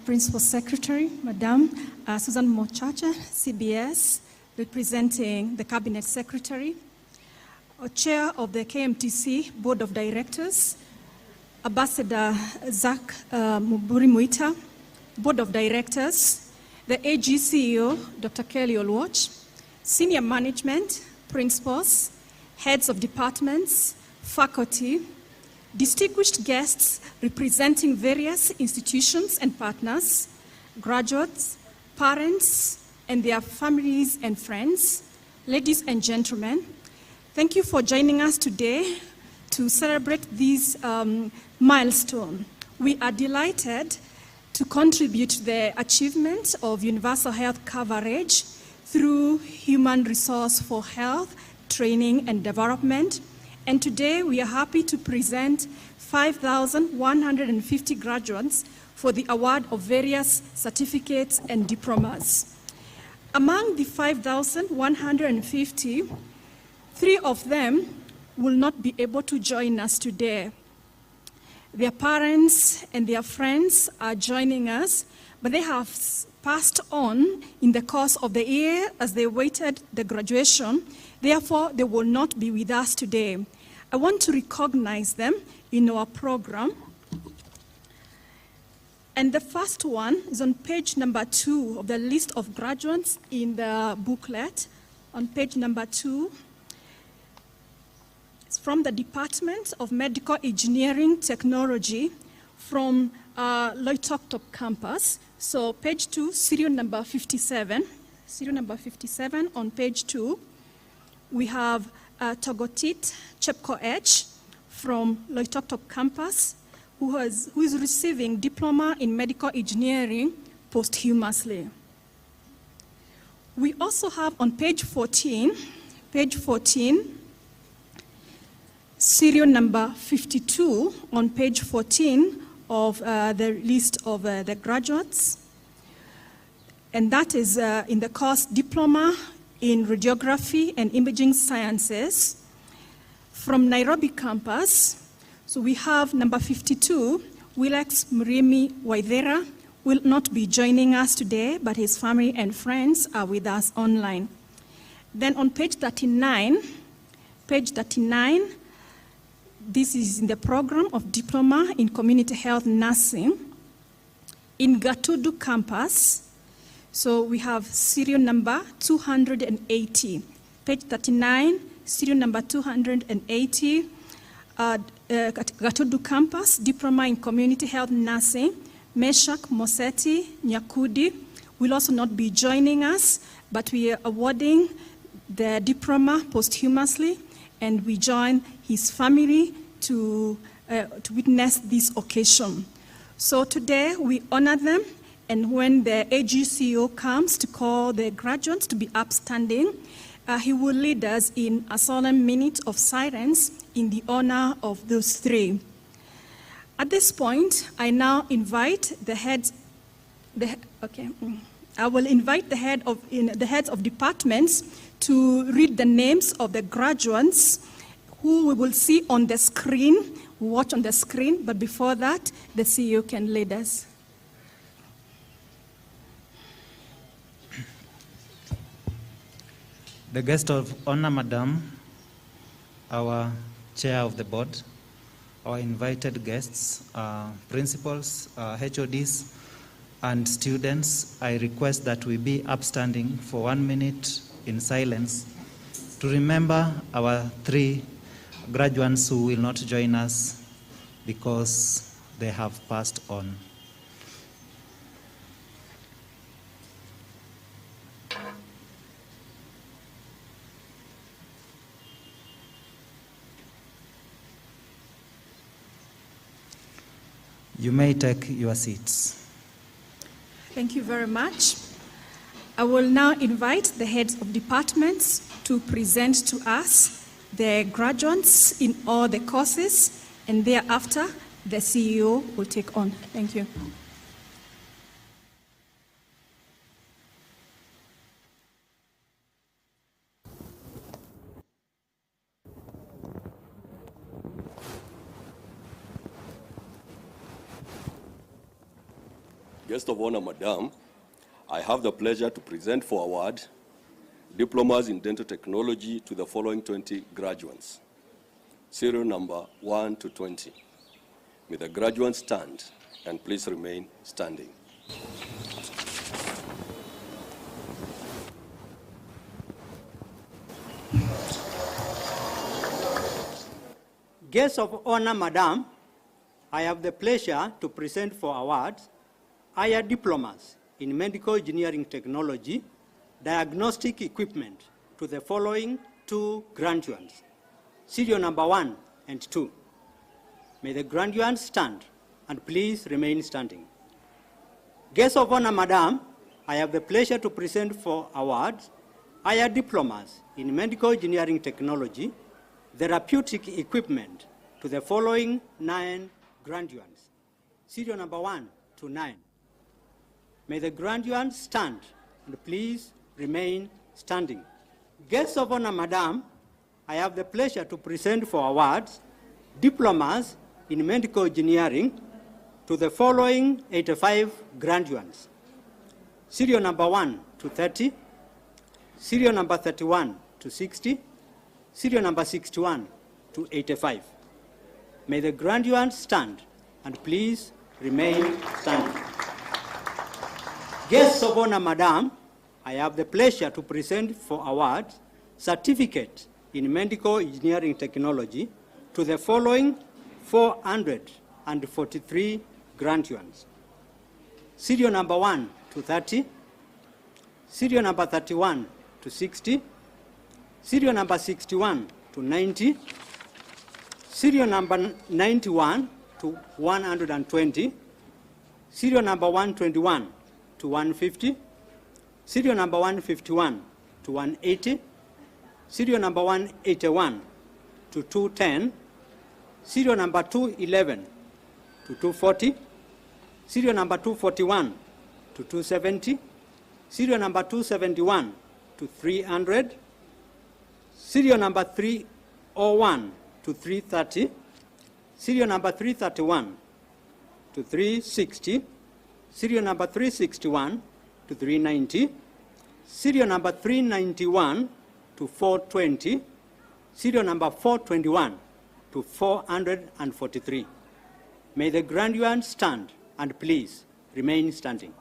Principal Secretary, Madam Susan Mochacha, CBS, representing the Cabinet Secretary, our Chair of the KMTC Board of Directors, Ambassador Zach Muburi Muita, Board of Directors, the AG CEO, Dr. Kelly Olwoch, Senior Management, Principals, Heads of Departments, Faculty, distinguished guests representing various institutions and partners, graduates, parents, and their families and friends, ladies and gentlemen, thank you for joining us today to celebrate this milestone. We are delighted to contribute to the achievement of universal health coverage through human resource for health, training, and development. And today we are happy to present 5,150 graduates for the award of various certificates and diplomas. Among the 5,150, 3 of them will not be able to join us today. Their parents and their friends are joining us, but they have passed on in the course of the year as they awaited the graduation. Therefore, they will not be with us today. I want to recognize them in our program. And the first one is on page number 2 of the list of graduates in the booklet. On page number 2, it's from the Department of Medical Engineering Technology from Loitoktok campus. So page 2, serial number 57. serial number 57 on page 2. We have Togotit Chepkoech from Loitoktok campus, who is receiving diploma in medical engineering posthumously. We also have on page 14, serial number 52 on page 14 of the list of the graduates. And that is in the course Diploma in Radiography and Imaging Sciences from Nairobi campus. So we have number 52, Wilex Murimi Waithera, will not be joining us today, but his family and friends are with us online. Then on page 39, this is in the program of Diploma in Community Health Nursing in Gatudu campus. So we have serial number 280. Page 39, serial number 280, Gatudu campus, Diploma in Community Health Nursing. Meshak Moseti Nyakudi will also not be joining us, but we are awarding the diploma posthumously, and we join his family to witness this occasion. So today we honor them, and when the AGCO comes to call the graduates to be upstanding, he will lead us in a solemn minute of silence in the honor of those three. At this point, I now invite I will invite the heads of departments to read the names of the graduates who we will see on the screen, watch on the screen, but before that, the CEO can lead us. The guest of honor, Madam, our chair of the board, our invited guests, principals, HODs, and students, I request that we be upstanding for 1 minute in silence to remember our three graduates who will not join us because they have passed on. You may take your seats. Thank you very much. I will now invite the heads of departments to present to us the graduates in all the courses, and thereafter the CEO will take on. Thank you. Guest of honor, Madam, I have the pleasure to present for award diplomas in dental technology to the following 20 graduates, serial number 1 to 20. May the graduates stand and please remain standing. Guest of honor, Madam, I have the pleasure to present for awards higher diplomas in medical engineering technology, diagnostic equipment to the following 2 graduates, serial number 1 and 2. May the graduates stand and please remain standing. Guest of honor, Madam, I have the pleasure to present for awards higher diplomas in medical engineering technology, therapeutic equipment to the following 9 graduates, serial number 1 to 9. May the graduates stand and please remain standing. Guests of honor, Madam, I have the pleasure to present for awards diplomas in medical engineering to the following 85 graduates, serial number 1 to 30, serial number 31 to 60, serial number 61 to 85. May the graduates stand and please remain standing. Guests of honor, Madam, I have the pleasure to present for awards certificate in medical engineering technology to the following 443 graduates, serial number 1 to 30, serial number 31 to 60, serial number 61 to 90, serial number 91 to 120, serial number 121 to 150, serial number 151 to 180, serial number 181 to 210, serial number 211 to 240, serial number 241 to 270, serial number 271 to 300, serial number 301 to 330, serial number 331 to 360, serial number 361 to 390, serial number 391 to 420, serial number 421 to 443. May the graduate stand and please remain standing.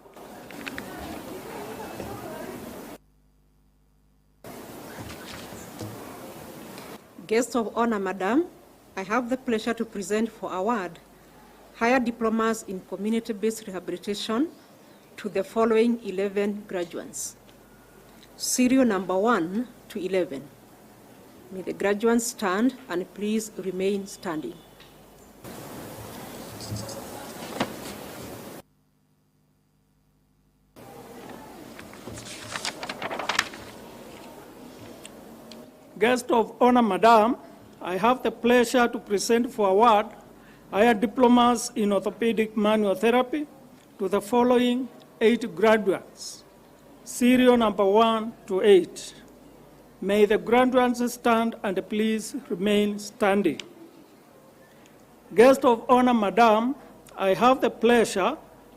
Guest of honor, Madam, I have the pleasure to present for award higher diplomas in community-based rehabilitation to the following 11 graduates. Serial number 1 to 11. May the graduates stand and please remain standing. Guest of honor, Madam, I have the pleasure to present for award higher diplomas in orthopedic manual therapy to the following 8 graduates. Serial number 1 to 8. May the graduates stand and please remain standing. Guest of honor, Madam, I have the pleasure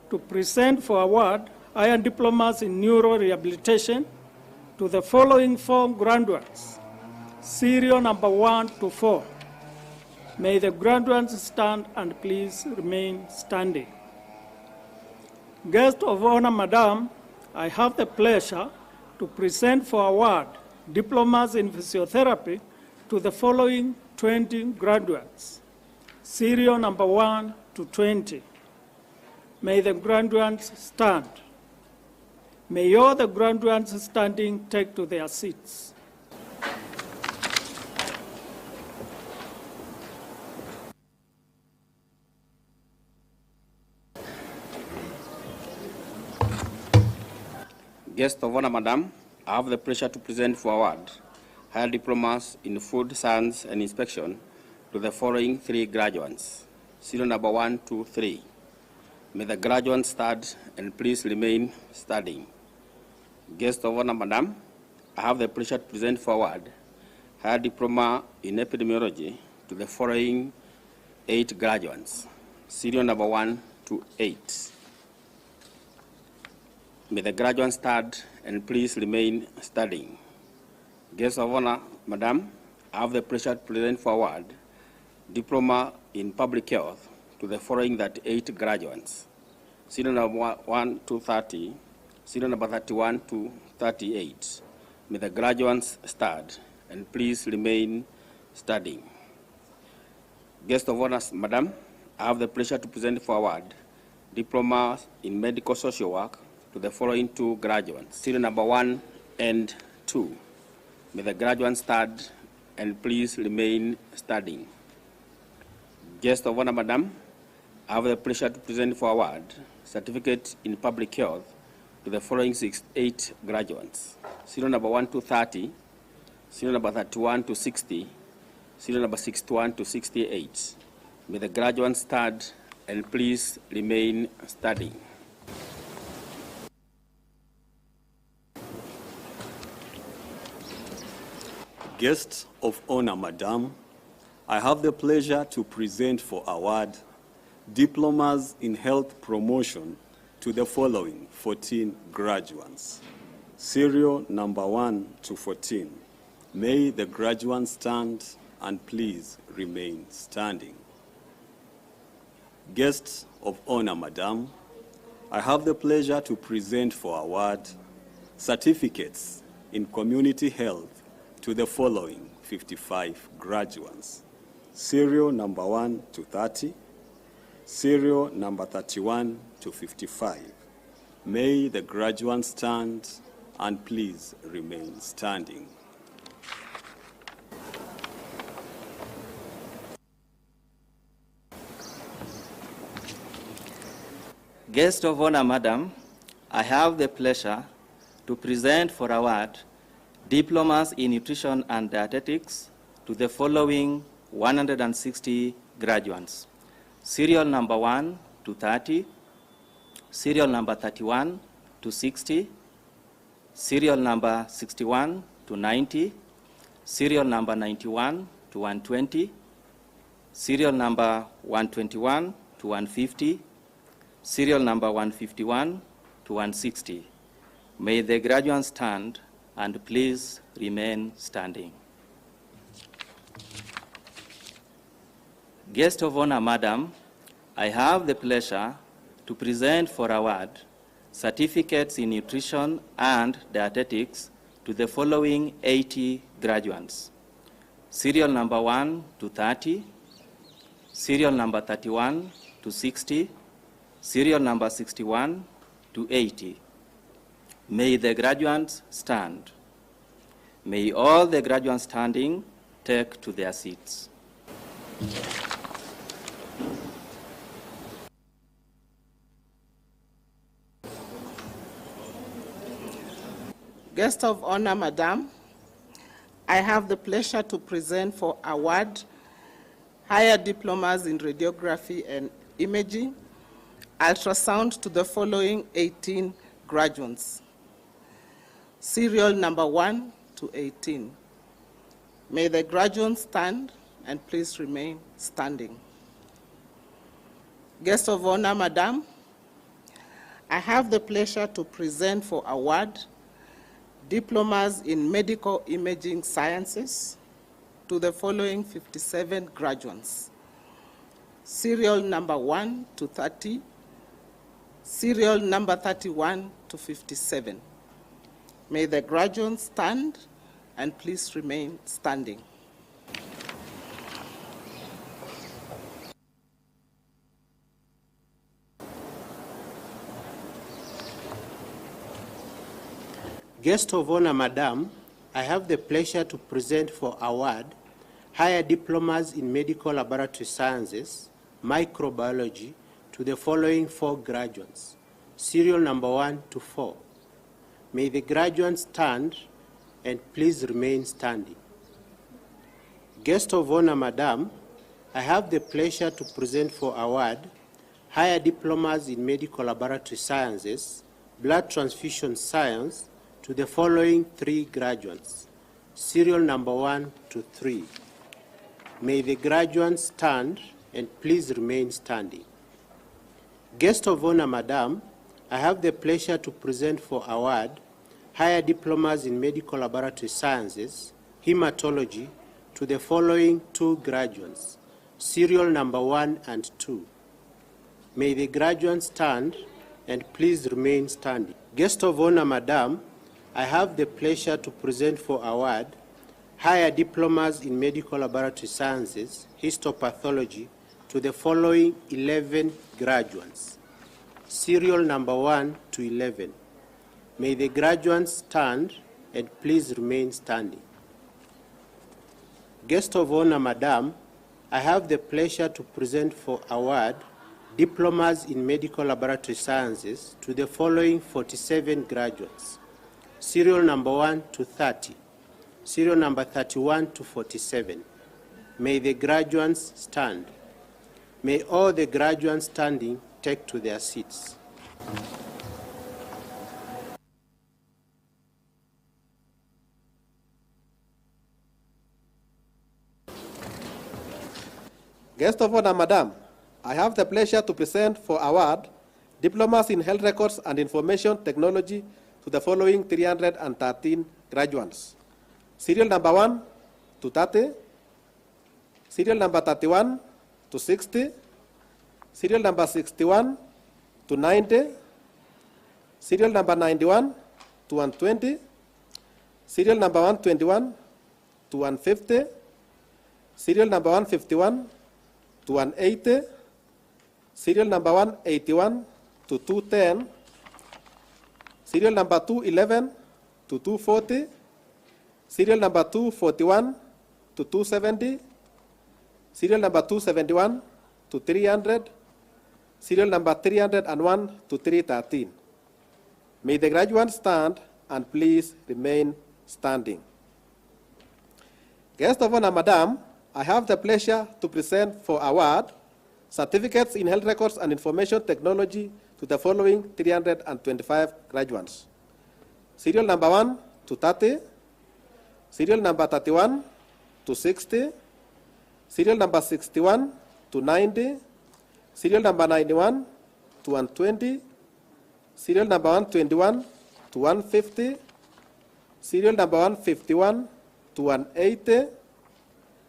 to present for award higher diplomas in neuro rehabilitation to the following 4 graduates. Serial number 1 to 4. May the graduates stand and please remain standing. Guest of honor, Madam, I have the pleasure to present for award diplomas in physiotherapy to the following 20 graduates. Serial number 1 to 20. May the graduates stand. May all the graduates standing take to their seats. Guest of honor, Madam, I have the pleasure to present for award higher diplomas in food science and inspection to the following 3 graduates. Serial number 1 to 3. May the graduates stand and please remain standing. Guest of honor, Madam, I have the pleasure to present for award higher diploma in epidemiology to the following 8 graduates. Serial number 1 to 8. May the graduates stand and please remain standing. Guest of honor, Madam, I have the pleasure to present for award diploma in public health to the following 8 graduates. Serial number 1 to 30, serial number 31 to 38. May the graduates stand and please remain standing. Guest of honor, Madam, I have the pleasure to present for award diploma in medical social work to the following 2 graduates, serial number 1 and 2. May the graduates stand and please remain standing. Guest of honor, Madam, I have the pleasure to present for award certificate in public health to the following 8 graduates, serial number 1 to 30, serial number 31 to 60, serial number 61 to 68. May the graduates stand and please remain standing. Guest of honor, Madam, I have the pleasure to present for award diplomas in health promotion to the following 14 graduates. Serial number 1 to 14. May the graduates stand and please remain standing. Guests of honor, Madam, I have the pleasure to present for award certificates in community health to the following 55 graduates. Serial number 1 to 30, serial number 31 to 55. May the graduates stand and please remain standing. Guest of honor, Madam, I have the pleasure to present for award diplomas in nutrition and dietetics to the following 160 graduates. Serial number 1 to 30, serial number 31 to 60, serial number 61 to 90, serial number 91 to 120, serial number 121 to 150, serial number 151 to 160. May the graduates stand and please remain standing. Guest of honor, Madam, I have the pleasure to present for award certificates in nutrition and dietetics to the following 80 graduates. Serial number 1 to 30, serial number 31 to 60, serial number 61 to 80. May the graduates stand. May all the graduates standing take to their seats. Guest of honor, Madam, I have the pleasure to present for award higher diplomas in radiography and imaging, ultrasound to the following 18 graduates. Serial number 1 to 18. May the graduates stand and please remain standing. Guest of honor, Madam, I have the pleasure to present for award diplomas in medical imaging sciences to the following 57 graduates. Serial number 1 to 30, serial number 31 to 57. May the graduates stand and please remain standing. Guest of honor, Madam, I have the pleasure to present for award higher diplomas in medical laboratory sciences, microbiology to the following 4 graduates, serial number 1 to 4. May the graduates stand and please remain standing. Guest of honor, Madam, I have the pleasure to present for award higher diplomas in medical laboratory sciences, blood transfusion science to the following 3 graduates, serial number 1 to 3. May the graduates stand and please remain standing. Guest of honor, Madam, I have the pleasure to present for award higher diplomas in medical laboratory sciences, hematology to the following 2 graduates, serial number 1 and 2. May the graduates stand and please remain standing. Guest of honor, Madam, I have the pleasure to present for award higher diplomas in medical laboratory sciences, histopathology to the following 11 graduates, serial number 1 to 11. May the graduates stand and please remain standing. Guest of honor, Madam, I have the pleasure to present for award diplomas in medical laboratory sciences to the following 47 graduates, serial number 1 to 30, serial number 31 to 47. May the graduates stand. May all the graduates standing take to their seats. Guest of honor, Madam, I have the pleasure to present for award diplomas in health records and information technology to the following 313 graduates. Serial number 1 to 30, serial number 31 to 60, serial number 61 to 90, serial number 91 to 120, serial number 121 to 150, serial number 151 to 180, serial number 181 to 210, serial number 211 to 240, serial number 241 to 270, serial number 271 to 300, serial number 301 to 313. May the graduates stand and please remain standing. Guest of honor, Madam, I have the pleasure to present for award certificates in health records and information technology to the following 325 graduates. Serial number 1 to 30, serial number 31 to 60, serial number 61 to 90, serial number 91 to 120, serial number 121 to 150, serial number 151 to 180,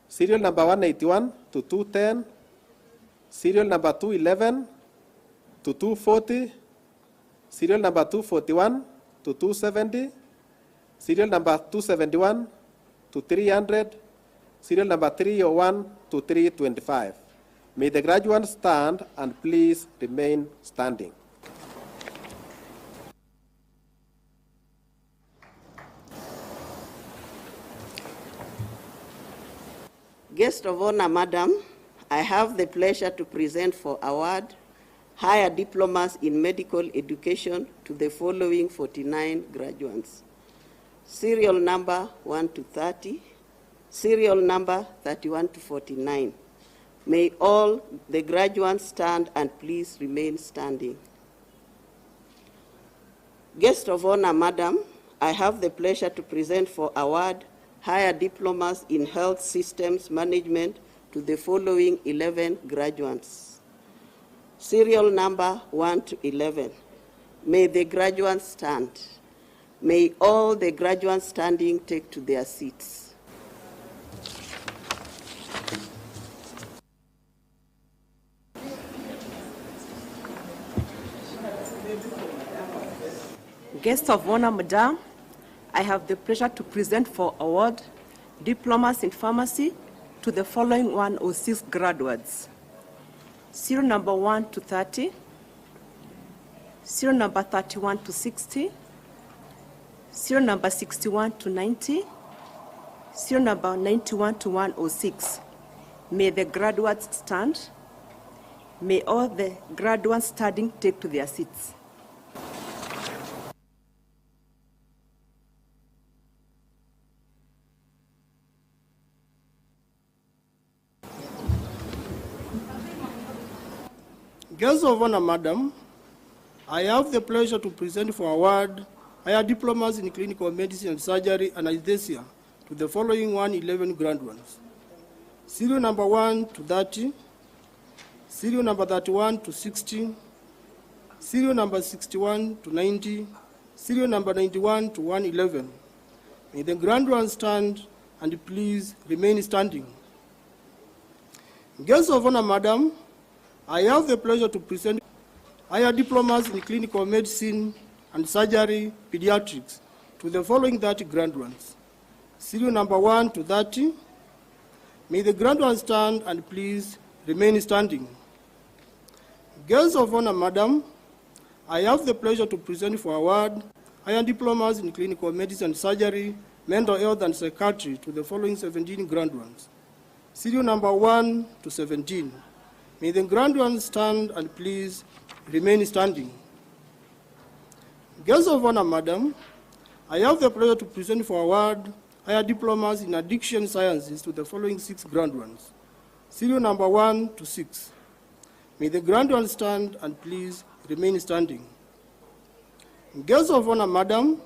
serial number 181 to 210, serial number 211 to 240, serial number 241 to 270, serial number 271 to 300, serial number 301 to 325. May the graduates stand and please remain standing. Guest of honor, Madam, I have the pleasure to present for award higher diplomas in medical education to the following 49 graduates. Serial number 1 to 30, serial number 31 to 49. May all the graduates stand and please remain standing. Guest of honor, Madam, I have the pleasure to present for award higher diplomas in health systems management to the following 11 graduates. Serial number 1 to 11. May the graduates stand. May all the graduates standing take to their seats. Guest of honor, Madam, I have the pleasure to present for award diplomas in pharmacy to the following 106 graduates. Serial number 1 to 30, serial number 31 to 60, serial number 61 to 90, serial number 91 to 106. May the graduates stand. May all the graduates standing take to their seats. Guest of honor, Madam, I have the pleasure to present for award higher diplomas in clinical medicine and surgery and anesthesia to the following 111 graduates. Serial number 1 to 30, serial number 31 to 60, serial number 61 to 90, serial number 91 to 111. May the graduates stand and please remain standing. Guest of honor, Madam, I have the pleasure to present higher diplomas in clinical medicine and surgery, pediatrics, to the following 30 graduates. Serial number 1 to 30. May the graduates stand and please remain standing. Guests of honor, Madam, I have the pleasure to present for award higher diplomas in clinical medicine and surgery, mental health and psychiatry to the following 17 graduates. Serial number 1 to 17. May the graduates stand and please remain standing. Guests of honor, Madam, I have the pleasure to present for award higher diplomas in addiction sciences to the following 6 graduates. Serial number 1 to 6. May the graduates stand and please remain standing. Guests of honor, Madam,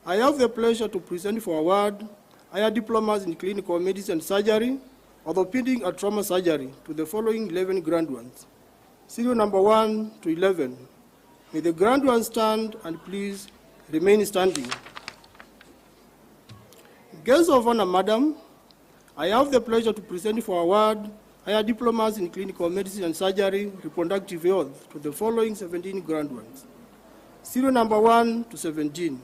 I have the pleasure to present for award higher diplomas in clinical medicine and surgery, orthopedic and trauma surgery to the following 11 graduates. Serial number 1 to 11. May the graduates stand and please remain standing. Guests of honor, Madam, I have the pleasure to present for award higher diplomas in clinical medicine and surgery, reproductive health to the following 17 graduates. Serial number 1 to 17.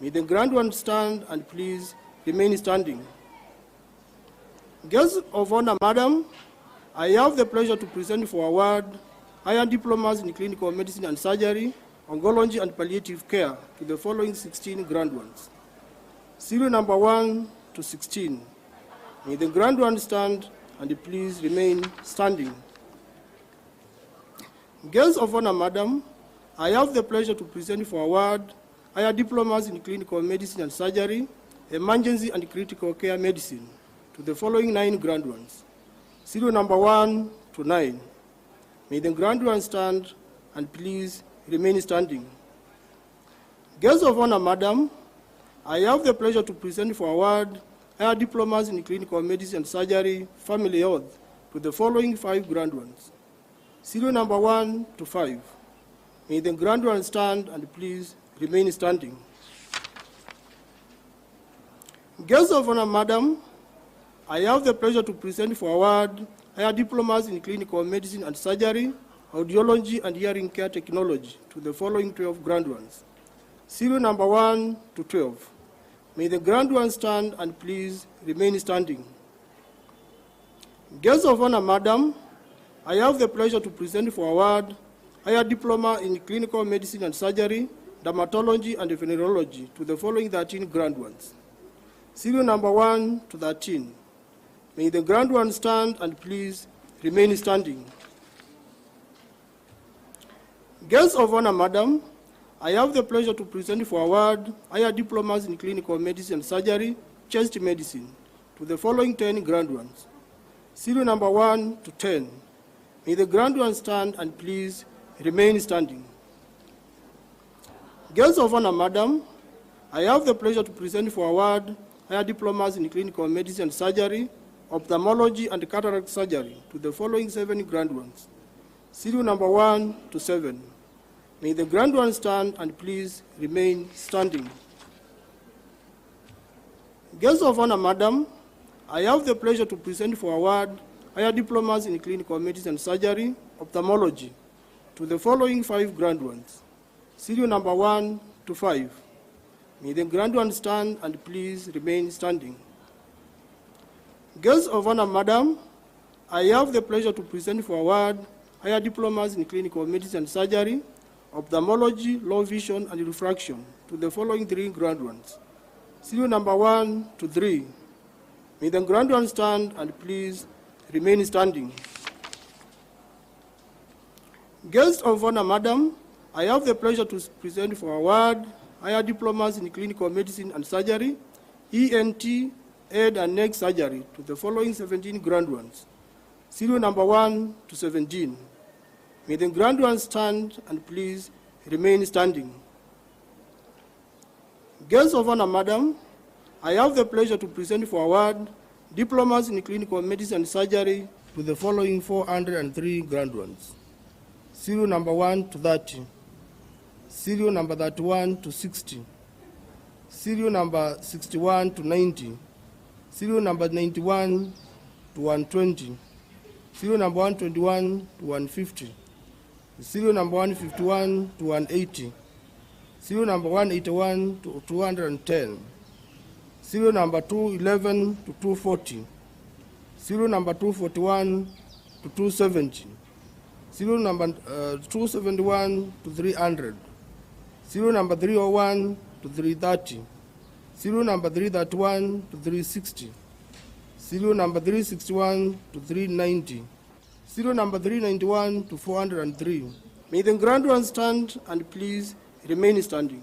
May the graduates stand and please remain standing. Guests of honor, Madam, I have the pleasure to present for award higher diplomas in clinical medicine and surgery, oncology and palliative care to the following 16 graduates. serial number 1 to 16. May the grand one stand and please remain standing. Guests of honor, Madam, I have the pleasure to present for award higher diplomas in clinical medicine and surgery, emergency and critical care medicine to the following 9 grand ones. Serial number 1 to 9. May the grand one stand and please remain standing. Guests of honor, Madam, I have the pleasure to present for award higher diplomas in clinical medicine and surgery, family health to the following 5 grand ones. Serial number 1 to 5. May the grand one stand and please remain standing. Guests of honor, Madam, I have the pleasure to present for award higher diplomas in clinical medicine and surgery, audiology and hearing care technology to the following 12 grand ones. Serial number 1 to 12. May the grand one stand and please remain standing. Guests of honor, Madam, I have the pleasure to present for award higher diploma in clinical medicine and surgery, dermatology and venereology to the following 13 grand ones. Serial number 1 to 13. May the grand one stand and please remain standing. Guests of honor, Madam, I have the pleasure to present for award higher diplomas in clinical medicine and surgery, chest medicine to the following 10 grand ones. Serial number 1 to 10. May the grand one stand and please remain standing. Guests of honor, Madam, I have the pleasure to present for award higher diplomas in clinical medicine and surgery, ophthalmology and cataract surgery to the following 7 grand ones. Serial number 1 to 7. May the grand one stand and please remain standing. Guests of honor, Madam, I have the pleasure to present for award higher diplomas in clinical medicine and surgery, ophthalmology to the following 5 grand ones. Serial number 1 to 5. May the grand one stand and please remain standing. Guests of honor, Madam, I have the pleasure to present for award higher diplomas in clinical medicine and surgery, ophthalmology, low vision, and refraction to the following 3 grand ones. Serial number 1 to 3. May the grand one stand and please remain standing. Guests of honor, Madam, I have the pleasure to present for award higher diplomas in clinical medicine and surgery, ENT, head and neck surgery to the following 17 grand ones. Serial number 1 to 17. May the grand one stand and please remain standing. Guests of honor, Madam, I have the pleasure to present for award diplomas in clinical medicine and surgery to the following 403 grand ones. Serial number 1 to 30. Serial number 31 to 60. Serial number 61 to 90. Serial number 91 to 120. Serial number 121 to 150. Serial number 151 to 180. Serial number 181 to 210. Serial number 211 to 240. Serial number 241 to 270. Serial number 271 to 300. Serial number 301 to 330. Serial number 331 to 360. Serial number 361 to 390. Serial number 391 to 403. May the grand one stand and please remain standing.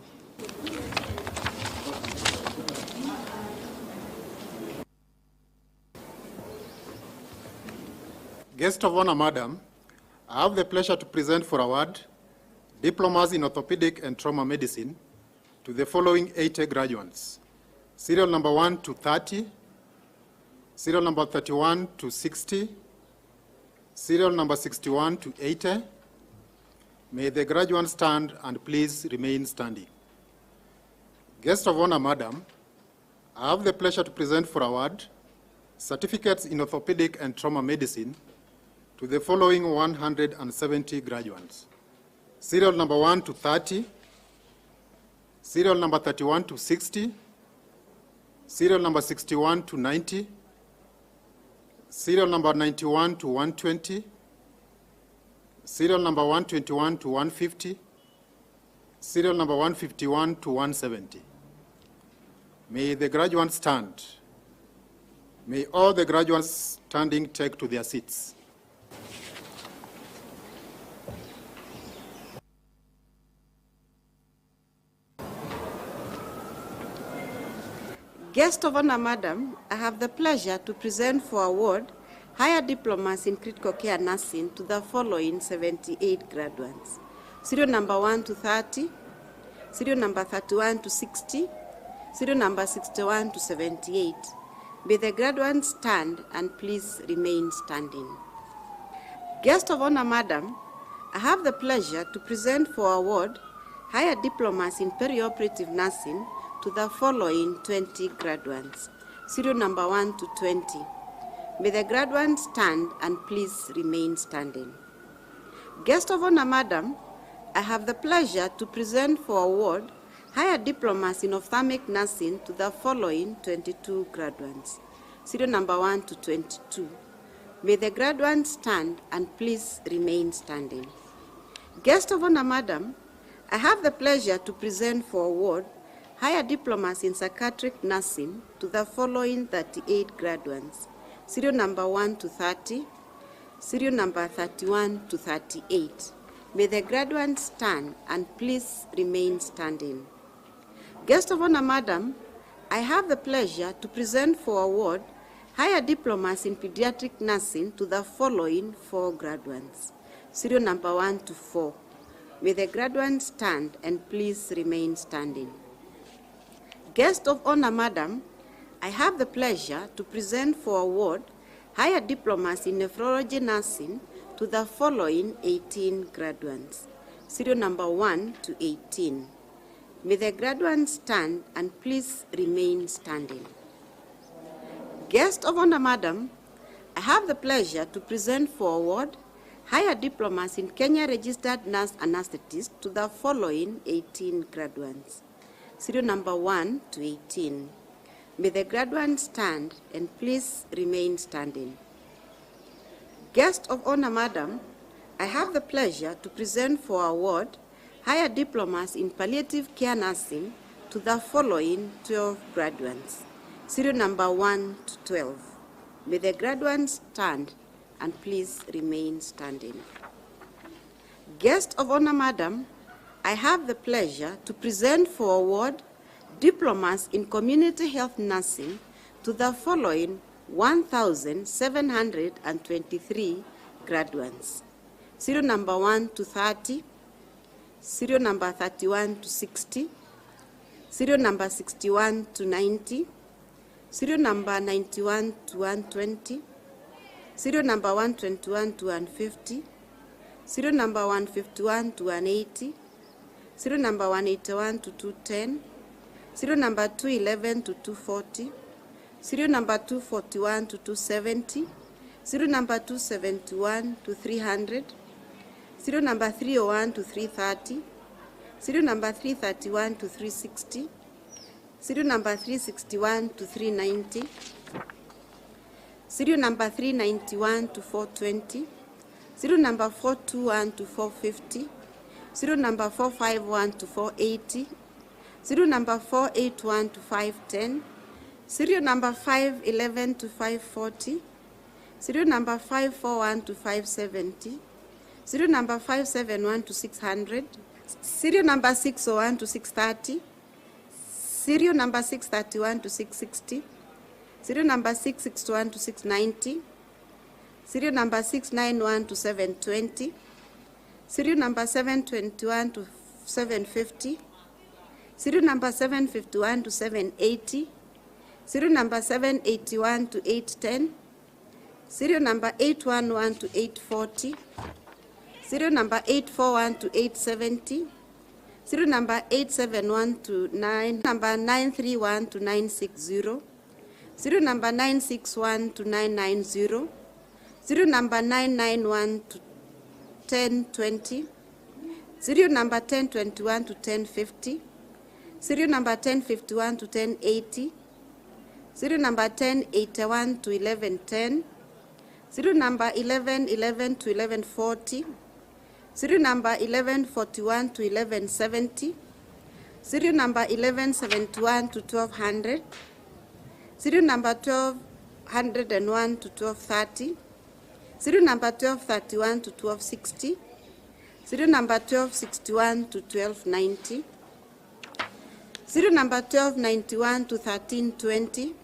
Guest of honor, Madam, I have the pleasure to present for award diplomas in orthopedic and trauma medicine to the following 80 graduates. Serial number 1 to 30, serial number 31 to 60, serial number 61 to 80. May the graduates stand and please remain standing. Guest of honor, Madam, I have the pleasure to present for award certificates in orthopedic and trauma medicine to the following 170 graduates. Serial number 1 to 30, serial number 31 to 60, serial number 61 to 90, serial number 91 to 120, serial number 121 to 150, serial number 151 to 170. May the graduates stand. May all the graduates standing take to their seats. Guest of honor, Madam, I have the pleasure to present for award higher diplomas in critical care nursing to the following 78 graduates. Serial number 1 to 30, serial number 31 to 60, serial number 61 to 78. May the graduates stand and please remain standing. Guest of honor, Madam, I have the pleasure to present for award higher diplomas in perioperative nursing to the following 20 graduates. Serial number 1 to 20. May the graduates stand and please remain standing. Guest of honor, Madam, I have the pleasure to present for award higher diplomas in ophthalmic nursing to the following 22 graduates. Serial number 1 to 22. May the graduates stand and please remain standing. Guest of honor, Madam, I have the pleasure to present for award higher diplomas in psychiatric nursing to the following 38 graduates. Serial number 1 to 30, serial number 31 to 38. May the graduates stand and please remain standing. Guest of honor, Madam, I have the pleasure to present for award higher diplomas in pediatric nursing to the following 4 graduates. Serial number 1 to 4. May the graduates stand and please remain standing. Guest of honor, Madam, I have the pleasure to present for award higher diplomas in nephrology nursing to the following 18 graduates. Serial number 1 to 18. May the graduates stand and please remain standing. Guest of honor, Madam, I have the pleasure to present for award higher diplomas in Kenya registered nurse anesthetist to the following 18 graduates. Serial number 1 to 18. May the graduates stand and please remain standing. Guest of honor, Madam, I have the pleasure to present for award higher diplomas in palliative care nursing to the following 12 graduates. Serial number 1 to 12. May the graduates stand and please remain standing. Guest of honor, Madam, I have the pleasure to present for award diplomas in community health nursing to the following 1,723 graduates. Serial number 1 to 30, serial number 31 to 60, serial number 61 to 90, serial number 91 to 120, serial number 121 to 150, serial number 151 to 180, serial number 181 to 210, serial number 211 to 240, serial number 241 to 270, serial number 271 to 300, serial number 301 to 330, serial number 331 to 360, serial number 361 to 390, serial number 391 to 420, serial number 421 to 450, serial number 451 to 480, serial number 481 to 510, serial number 511 to 540, serial number 541 to 570, serial number 571 to 600, serial number 601 to 630, serial number 631 to 660, serial number 661 to 690, serial number 691 to 720, serial number 721 to 750, serial number 751 to 780, serial number 781 to 810, serial number 811 to 840, serial number 841 to 870, serial number 871 to 9, number 931 to 960, serial number 961 to 990, serial number 991 to 1020, serial number 1021 to 1050, serial number 1051 to 1080, serial number 1081 to 1110, serial number 1111 to 1140, serial number 1141 to 1170, Serial number 1171 to 1200. Serial number 1201 to 1230. Serial number 1231 to 1260. Serial number 1261 to 1290. Serial number 1291 to 1320.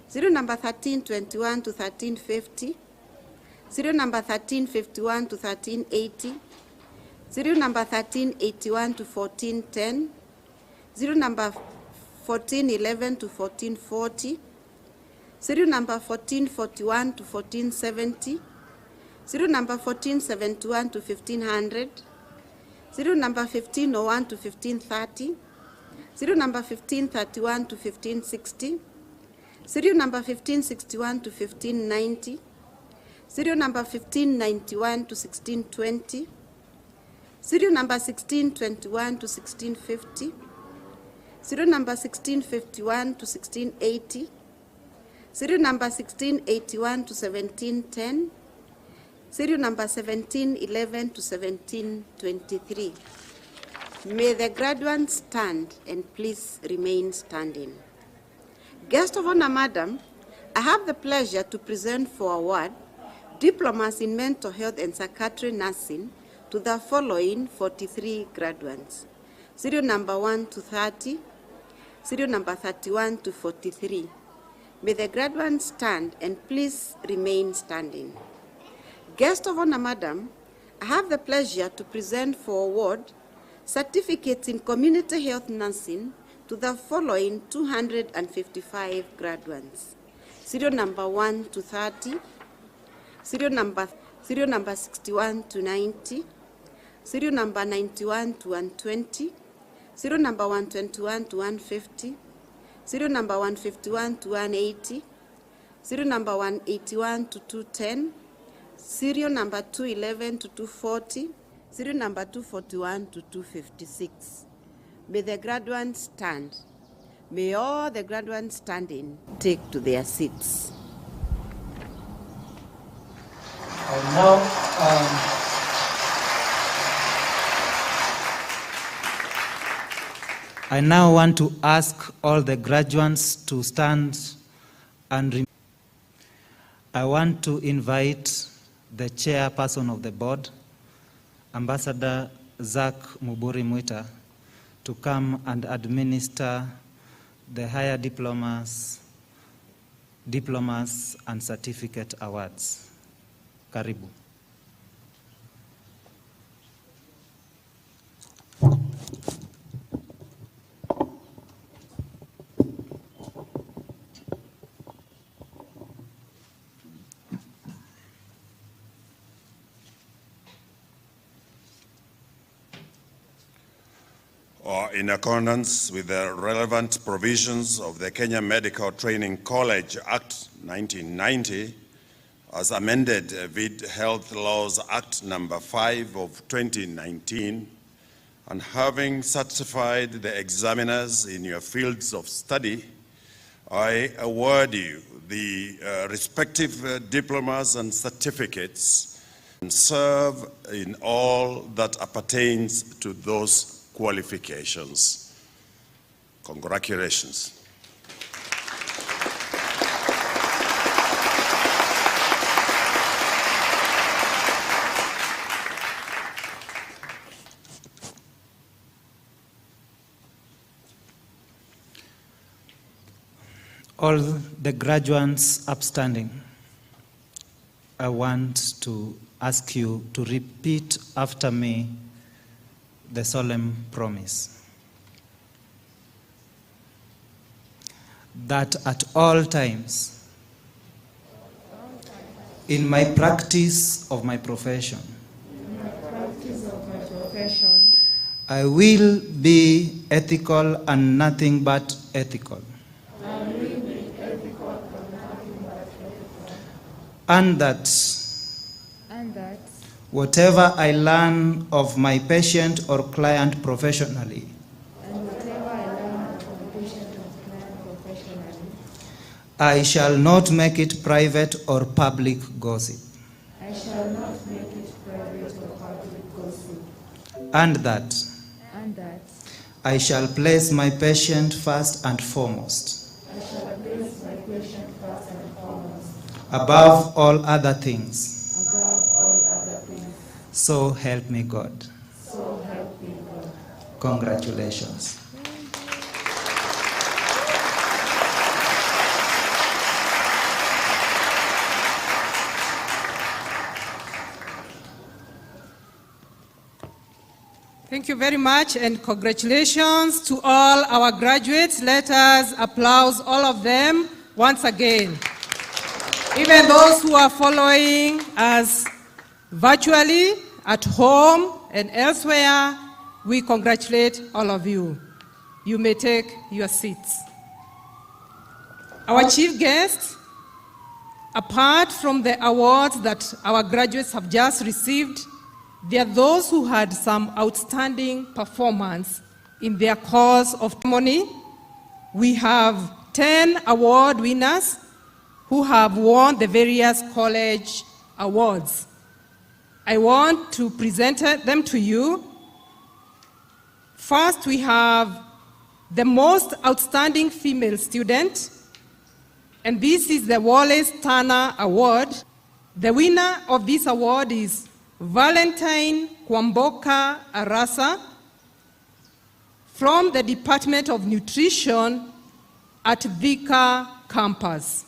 Serial number 1321 to 1350. Serial number 1351 to 1380. Serial number 1381 to 1410. Serial number 1411 to 1440. Serial number 1441 to 1470. Serial number 1471 to 1500. Serial number 1501 to 1530. Serial number 1531 to 1560. Serial number 1561 to 1590. Serial number 1591 to 1620. Serial number 1621 to 1650. Serial number 1651 to 1680. Serial number 1681 to 1710. Serial number 1711 to 1723. May the graduates stand and please remain standing. Guest of honor, Madam, I have the pleasure to present for award diplomas in mental health and psychiatry nursing to the following 43 graduates. Serial number 1 to 30, serial number 31 to 43. May the graduates stand and please remain standing. Guest of honor, Madam, I have the pleasure to present for award certificates in community health nursing to the following 255 graduates. Serial number 1 to 30, serial number 61 to 90, serial number 91 to 120, serial number 121 to 150, serial number 151 to 180, serial number 181 to 210, serial number 211 to 240, serial number 241 to 256. May the graduates stand. May all the graduates standing take to their seats. I now want to ask all the graduates to stand and I want to invite the chairperson of the board, Ambassador Zach Muburi Mwita, to come and administer the higher diplomas and certificate awards. Karibu. In accordance with the relevant provisions of the Kenya Medical Training College Act 1990, as amended with Health Laws Act number 5 of 2019, and having certified the examiners in your fields of study, I award you the respective diplomas and certificates and serve in all that appertains to those qualifications. Congratulations. All the graduates upstanding, I want to ask you to repeat after me the solemn promise that at all times in my practice of my profession, I will be ethical and nothing but ethical. And that whatever I learn of my patient or client professionally, I shall not make it private or public gossip. And that I shall place my patient first and foremost. I shall place my patient first and foremost. Above all other things. Above all other things. So help me God. So help me God. Congratulations. Thank you very much, and congratulations to all our graduates. Let us applaud all of them once again. Even those who are following us virtually, at home and elsewhere, we congratulate all of you. You may take your seats. Our chief guest, apart from the awards that our graduates have just received, there are those who had some outstanding performance in their course of ceremony. We have 10 award winners who have won the various college awards. I want to present them to you. First, we have the most outstanding female student, and this is the Wallace Turner Award. The winner of this award is Valentine Kwamboka Arasa from the Department of Nutrition at Vika campus.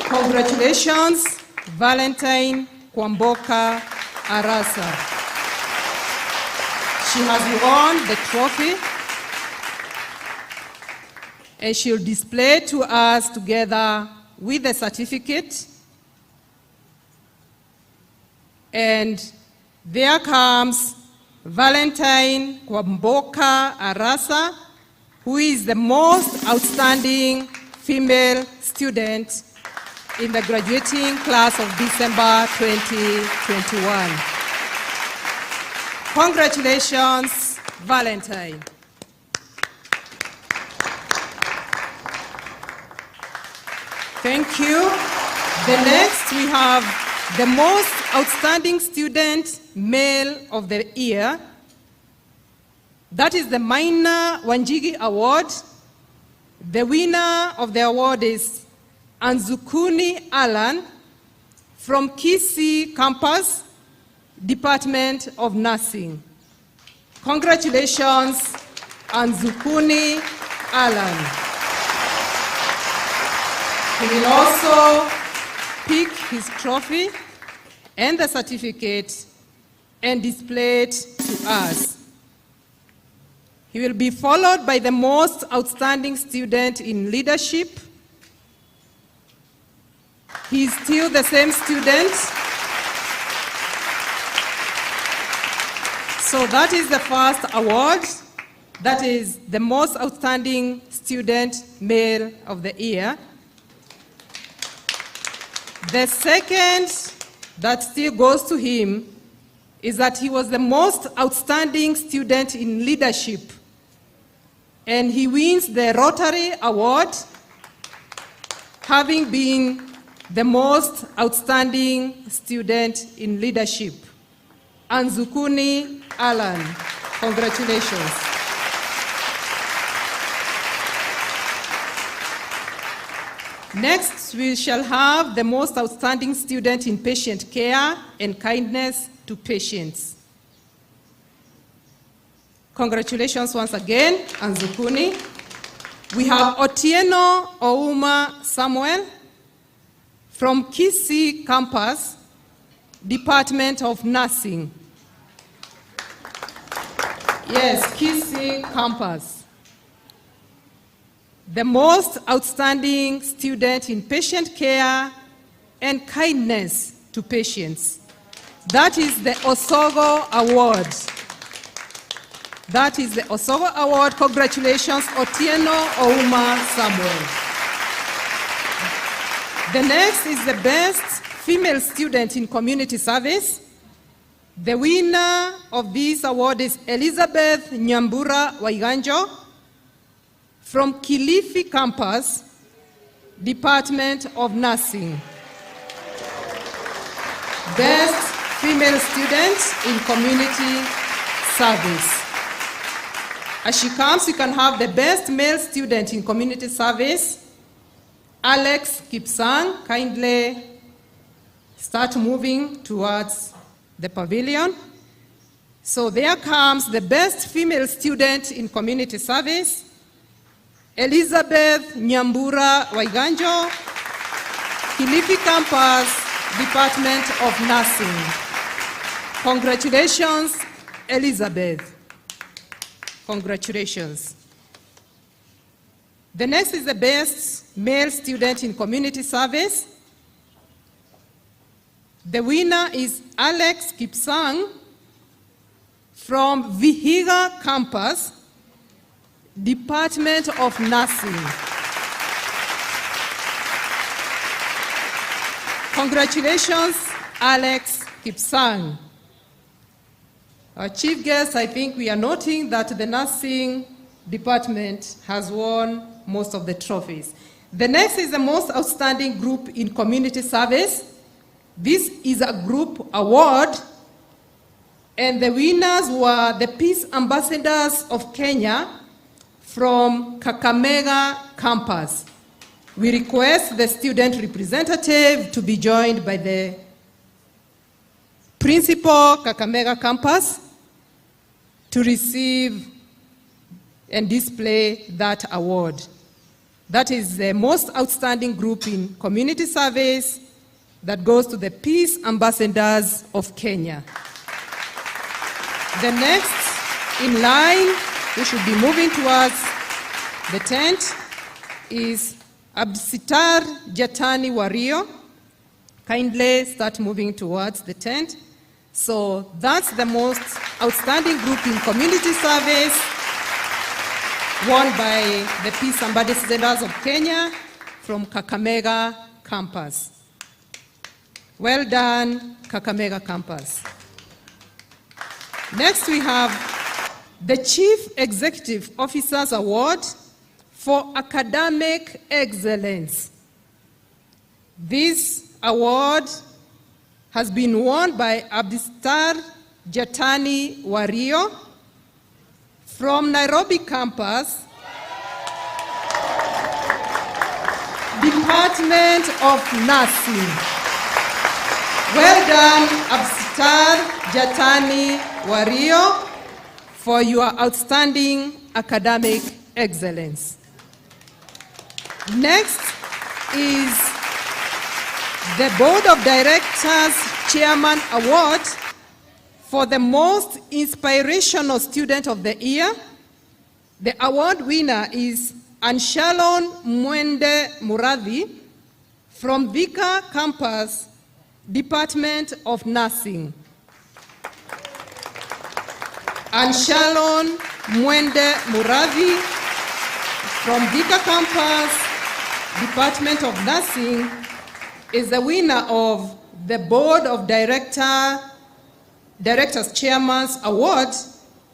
Congratulations, Valentine Kwamboka Arasa. She has won the trophy, and she'll display to us together with the certificate. And there comes Valentine Kwamboka Arasa, who is the most outstanding female student in the graduating class of December 2021. Congratulations, Valentine. Thank you. The next, we have the most outstanding student male of the year. That is the Maina Wanjigi Award. The winner of the award is Anzukuni Alan from Kisii campus, Department of Nursing. Congratulations, Anzukuni Alan. He will also pick his trophy and the certificate and display it to us. He will be followed by the most outstanding student in leadership. He is still the same student. So that is the first award. That is the most outstanding student male of the year. The second that still goes to him is that he was the most outstanding student in leadership, and he wins the Rotary Award, having been the most outstanding student in leadership. Anzukuni Alan, congratulations. Next, we shall have the most outstanding student in patient care and kindness to patients. Congratulations once again, Anzukuni. We have Otieno Ouma Samuel from Kisii campus, Department of Nursing. Yes, Kisii campus. The most outstanding student in patient care and kindness to patients. That is the Osogo Award. That is the Osogo Award. Congratulations, Otieno Ouma Samuel. The next is the best female student in community service. The winner of this award is Elizabeth Nyambura Waiganjo from Kilifi campus, Department of Nursing. Best female student in community service. As she comes, you can have the best male student in community service, Alex Kipsang. Kindly start moving towards the pavilion. So there comes the best female student in community service, Elizabeth Nyambura Waiganjo, Kilifi Campus, Department of Nursing. Congratulations, Elizabeth. Congratulations. The next is the best male student in community service. The winner is Alex Kipsang from Vihiga Campus, Department of Nursing. Congratulations, Alex Kipsang. Our chief guest, I think we are noting that the nursing department has won most of the trophies. The next is the most outstanding group in community service. This is a group award, and the winners were the Peace Ambassadors of Kenya from Kakamega Campus. We request the student representative to be joined by the principal Kakamega Campus to receive and display that award. That is the most outstanding group in community service that goes to the Peace Ambassadors of Kenya. The next in line, who should be moving towards the tent, is Absitar Jatani Wario. Kindly start moving towards the tent. So that's the most outstanding group in community service, won by the Peace Ambassadors of Kenya from Kakamega Campus. Well done, Kakamega Campus. Next we have the Chief Executive Officers Award for Academic Excellence. This award has been won by Abdistar Jatani Wario from Nairobi Campus, Department of Nursing. Well done, Abdistar Jatani Wario, for your outstanding academic excellence. Next is the Board of Directors Chairman Award for the most inspirational student of the year. The award winner is Anshalon Mwende Muradhi from Vika Campus, Department of Nursing. Anshalon Mwende Muradhi from Vika Campus, Department of Nursing, is the winner of the Board of Directors Chairman's Award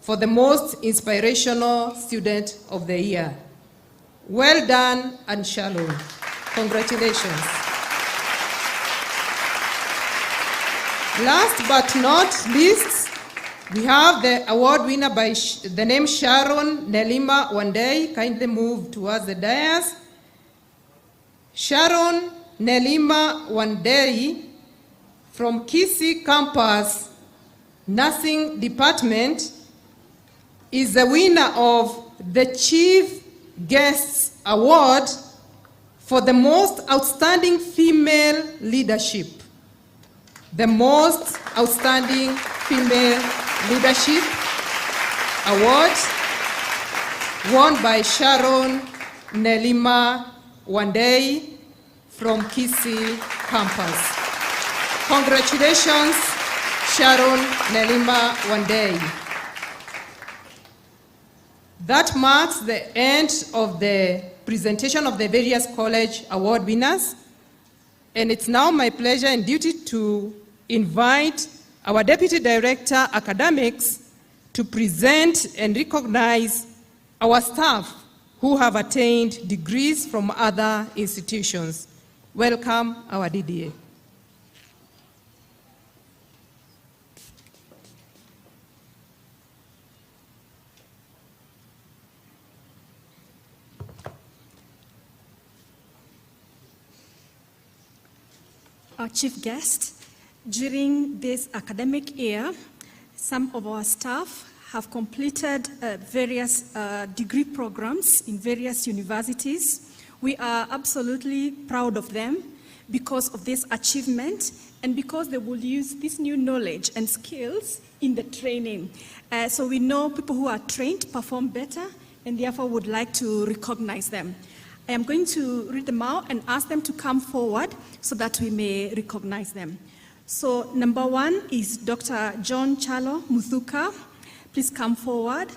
for the most inspirational student of the year. Well done, Anshalon. Congratulations. Last but not least, we have the award winner by the name Sharon Nelima Wandei. Kindly move towards the dais. Sharon Nelima Wandei from Kisii Campus Nursing Department is the winner of the Chief Guests Award for the most outstanding female leadership. The most outstanding female leadership award won by Sharon Nelima Wandei from Kisii Campus. Congratulations, Sharon Nelima Wandei. That marks the end of the presentation of the various college award winners. And it's now my pleasure and duty to invite our Deputy Director, Academics, to present and recognize our staff who have attained degrees from other institutions. Welcome, our DDA. our chief guest. During this academic year, some of our staff have completed various degree programs in various universities. We are absolutely proud of them because of this achievement and because they will use this new knowledge and skills in the training. So we know people who are trained perform better and therefore would like to recognize them. I am going to read them out and ask them to come forward so that we may recognize them. So number 1 is Dr. John Chalo Muthuka. Please come forward.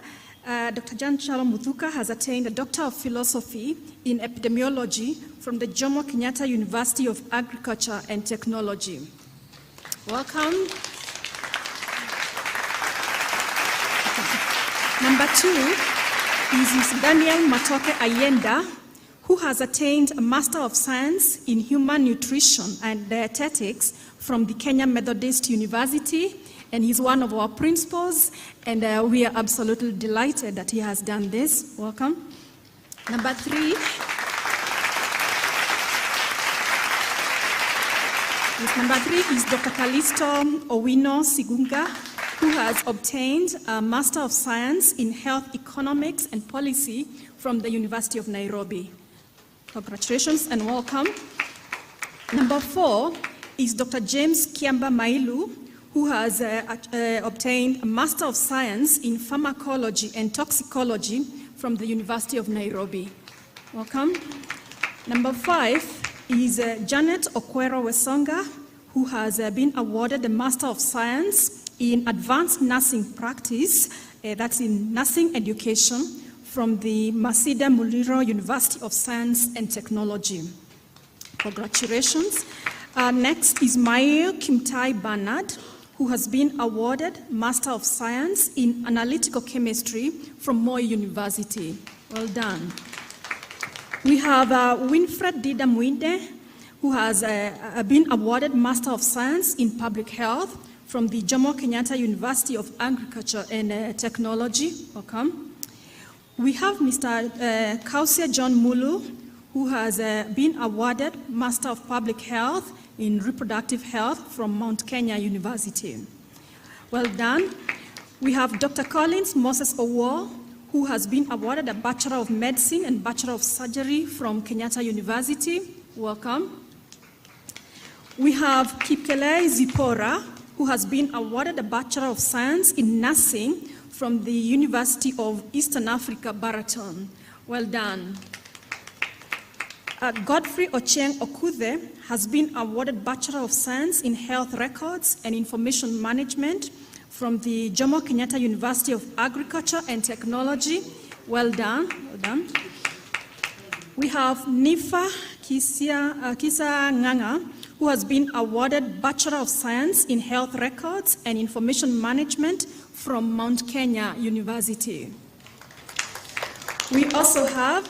Dr. John Chalo Muthuka has attained a Doctor of Philosophy in Epidemiology from the Jomo Kenyatta University of Agriculture and Technology. Welcome. Number 2 is Ms. Daniel Matoke Ayenda, who has attained a Master of Science in Human Nutrition and Dietetics from the Kenya Methodist University, and he's one of our principals, and we are absolutely delighted that he has done this. Welcome. Number 3 is Dr. Kalisto Owino Sigunga, who has obtained a Master of Science in Health Economics and Policy from the University of Nairobi. Congratulations and welcome. Number 4 is Dr. James Kiamba Mailu, who has obtained a Master of Science in Pharmacology and Toxicology from the University of Nairobi. Welcome. Number 5 is Janet Okwero Wesonga, who has been awarded the Master of Science in Advanced Nursing Practice, that's in Nursing Education, from the Masida Muliro University of Science and Technology. Congratulations. Next is Mayo Kimtai Bernard, who has been awarded Master of Science in Analytical Chemistry from Moi University. Well done. We have Winfred Dida Mwinde, who has been awarded Master of Science in Public Health from the Jomo Kenyatta University of Agriculture and Technology. Welcome. We have Mr. Kausia John Mulu, who has been awarded Master of Public Health in Reproductive Health from Mount Kenya University. Well done. We have Dr. Collins Moses Owo, who has been awarded a Bachelor of Medicine and Bachelor of Surgery from Kenyatta University. Welcome. We have Kipkele Zipora, who has been awarded a Bachelor of Science in Nursing from the University of Eastern Africa, Baraton. Well done. Godfrey Ochieng Okuthe has been awarded Bachelor of Science in Health Records and Information Management from the Jomo Kenyatta University of Agriculture and Technology. Well done. Well done. We have Nifa Kisa Nganga, who has been awarded Bachelor of Science in Health Records and Information Management from Mount Kenya University. We also have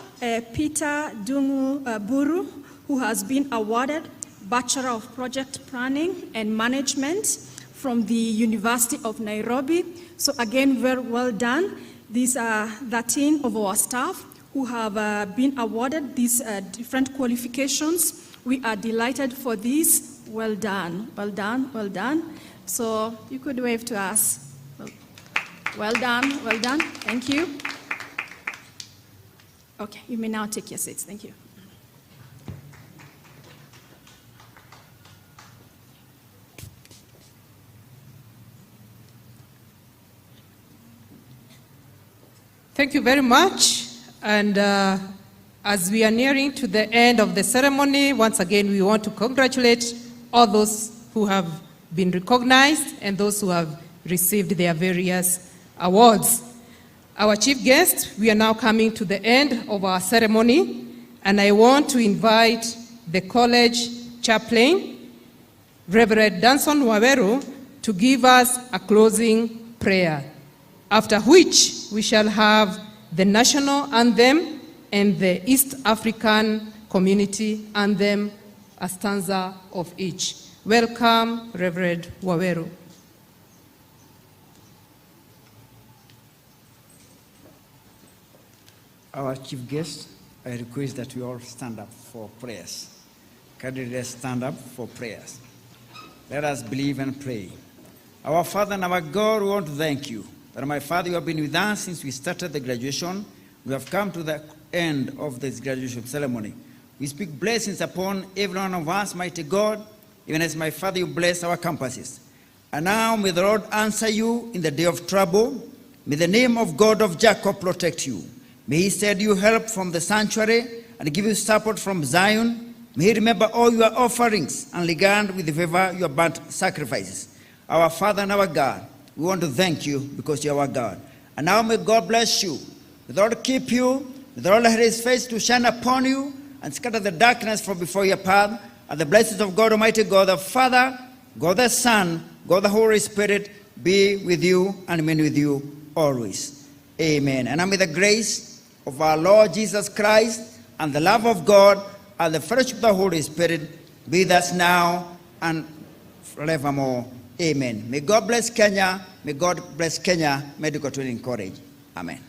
Peter Dungu Buru, who has been awarded Bachelor of Project Planning and Management from the University of Nairobi. So again, very well done. These are 13 of our staff who have been awarded these different qualifications. We are delighted for this. Well done, well done, well done. So you could wave to us. Well done, well done. Thank you. Okay, you may now take your seats. Thank you. Thank you very much. And as we are nearing to the end of the ceremony, once again, we want to congratulate all those who have been recognized and those who have received their various awards. Our chief guest, we are now coming to the end of our ceremony, and I want to invite the college chaplain, Reverend Danson Waweru, to give us a closing prayer, after which we shall have the national anthem and the East African community anthem, a stanza of each. Welcome, Reverend Waweru. Our chief guest, I request that we all stand up for prayers. Kindly let's stand up for prayers. Let us believe and pray. Our Father and our God, we want to thank you that, my Father, you have been with us since we started the graduation. We have come to the end of this graduation ceremony. We speak blessings upon every one of us, mighty God, even as, my Father, you bless our campuses. And now may the Lord answer you in the day of trouble. May the name of God of Jacob protect you. May he send you help from the sanctuary and give you support from Zion. May he remember all your offerings and regard with favor your burnt sacrifices. Our Father and our God, we want to thank you because you are our God. And now may God bless you. May the Lord keep you. May the Lord let his face to shine upon you and scatter the darkness from before your path. And the blessings of God Almighty, God the Father, God the Son, God the Holy Spirit be with you and remain with you always. Amen. And now may the grace of our Lord Jesus Christ and the love of God and the fellowship of the Holy Spirit be with us now and forevermore. Amen. May God bless Kenya. May God bless Kenya Medical Training College. Amen.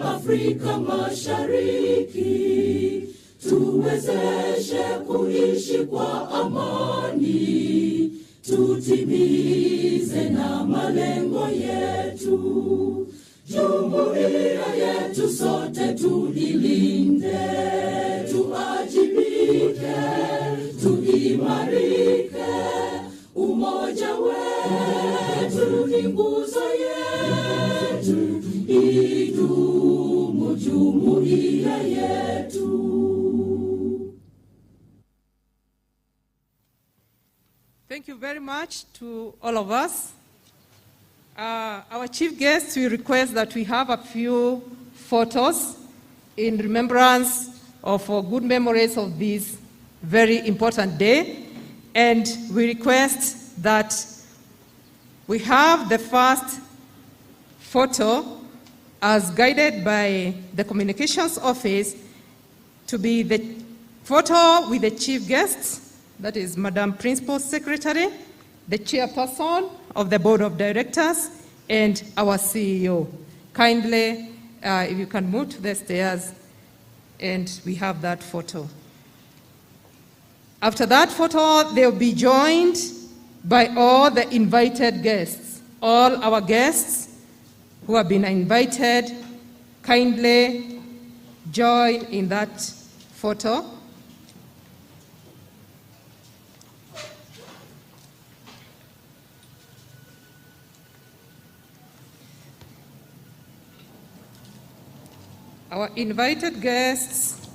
Afrika Mashariki, tuwezeshe kuishi kwa amani, tutimize na malengo yetu. Jumuiya yetu sote tuilinde, tuajibike, tuimarike. Umoja wetu ni nguzo yetu, idumu jumuiya yetu. Thank you very much to all of us. Our chief guest, we request that we have a few photos in remembrance of good memories of this very important day. And we request that we have the first photo as guided by the communications office to be the photo with the chief guests, that is Madam Principal Secretary, the chairperson of the Board of Directors, and our CEO. Kindly, if you can move to the stairs, and we have that photo. After that photo, they'll be joined by all the invited guests. All our guests who have been invited, kindly join in that photo. Our invited guests,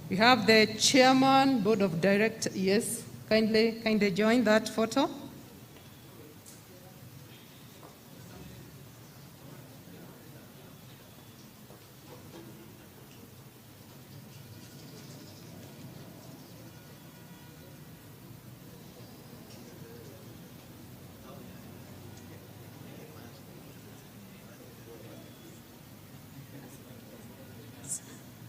we have the chairman, board of directors. Yes, kindly join that photo.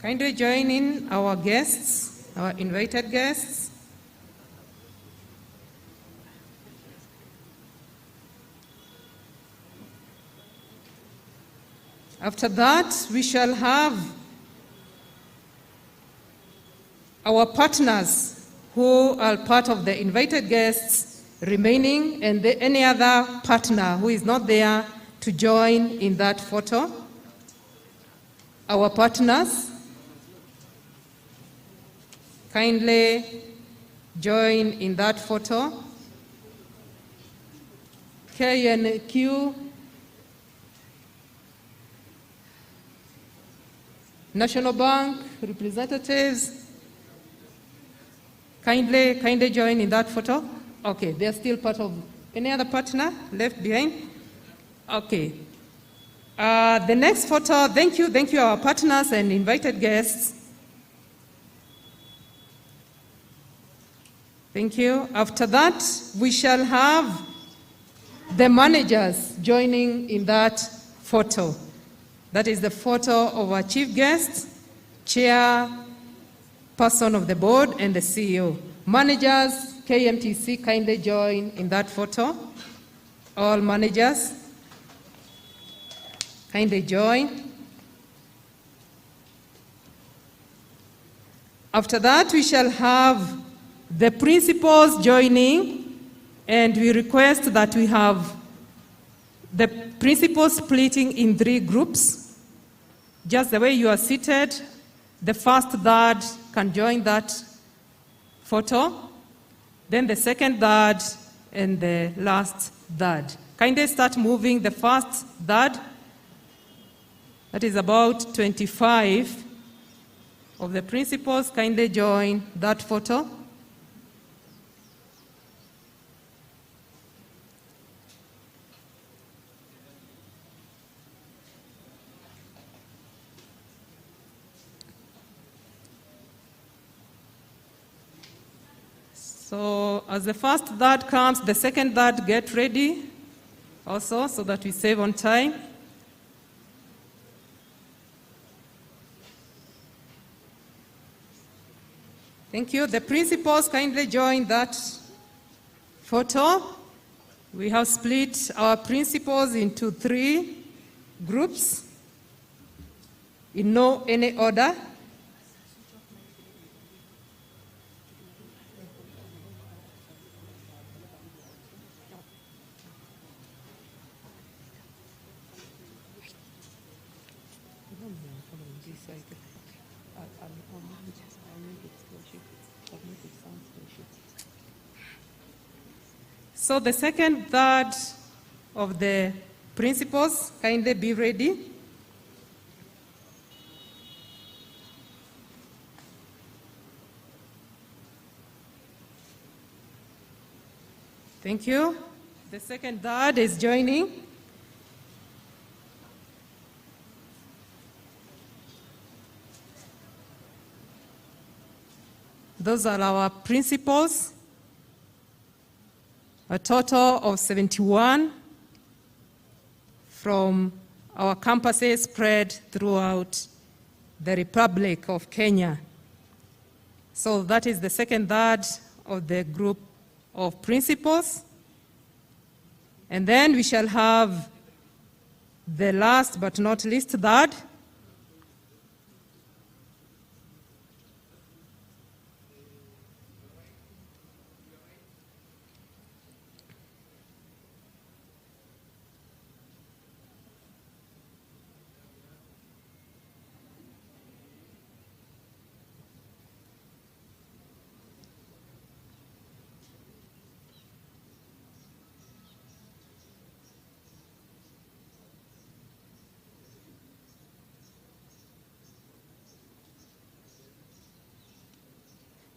Kindly join in our guests, our invited guests. After that, we shall have our partners who are part of the invited guests remaining, and any other partner who is not there to join in that photo. Our partners, kindly join in that photo. KNQ, National Bank representatives, kindly join in that photo. Okay, they're still part of any other partner left behind? Okay. The next photo, thank you our partners and invited guests. Thank you. After that, we shall have the managers joining in that photo. That is the photo of our chief guest, chairperson of the board, and the CEO. Managers, Kmtc, kindly join in that photo. All managers, kindly join. After that, we shall have the principals joining, and we request that we have the principals splitting in 3 groups. Just the way you are seated, the first third can join that photo, then the second third, and the last third. Kindly start moving the first third. That is about 25 of the principals. Kindly join that photo. So as the first third comes, the second third get ready also so that we save on time. Thank you. The principals kindly join that photo. We have split our principals into 3 groups in no any order. So the second third of the principals, kindly be ready. Thank you. The second third is joining. Those are our principals. A total of 71 from our campuses spread throughout the Republic of Kenya. So that is the second third of the group of principals. And then we shall have the last but not least third.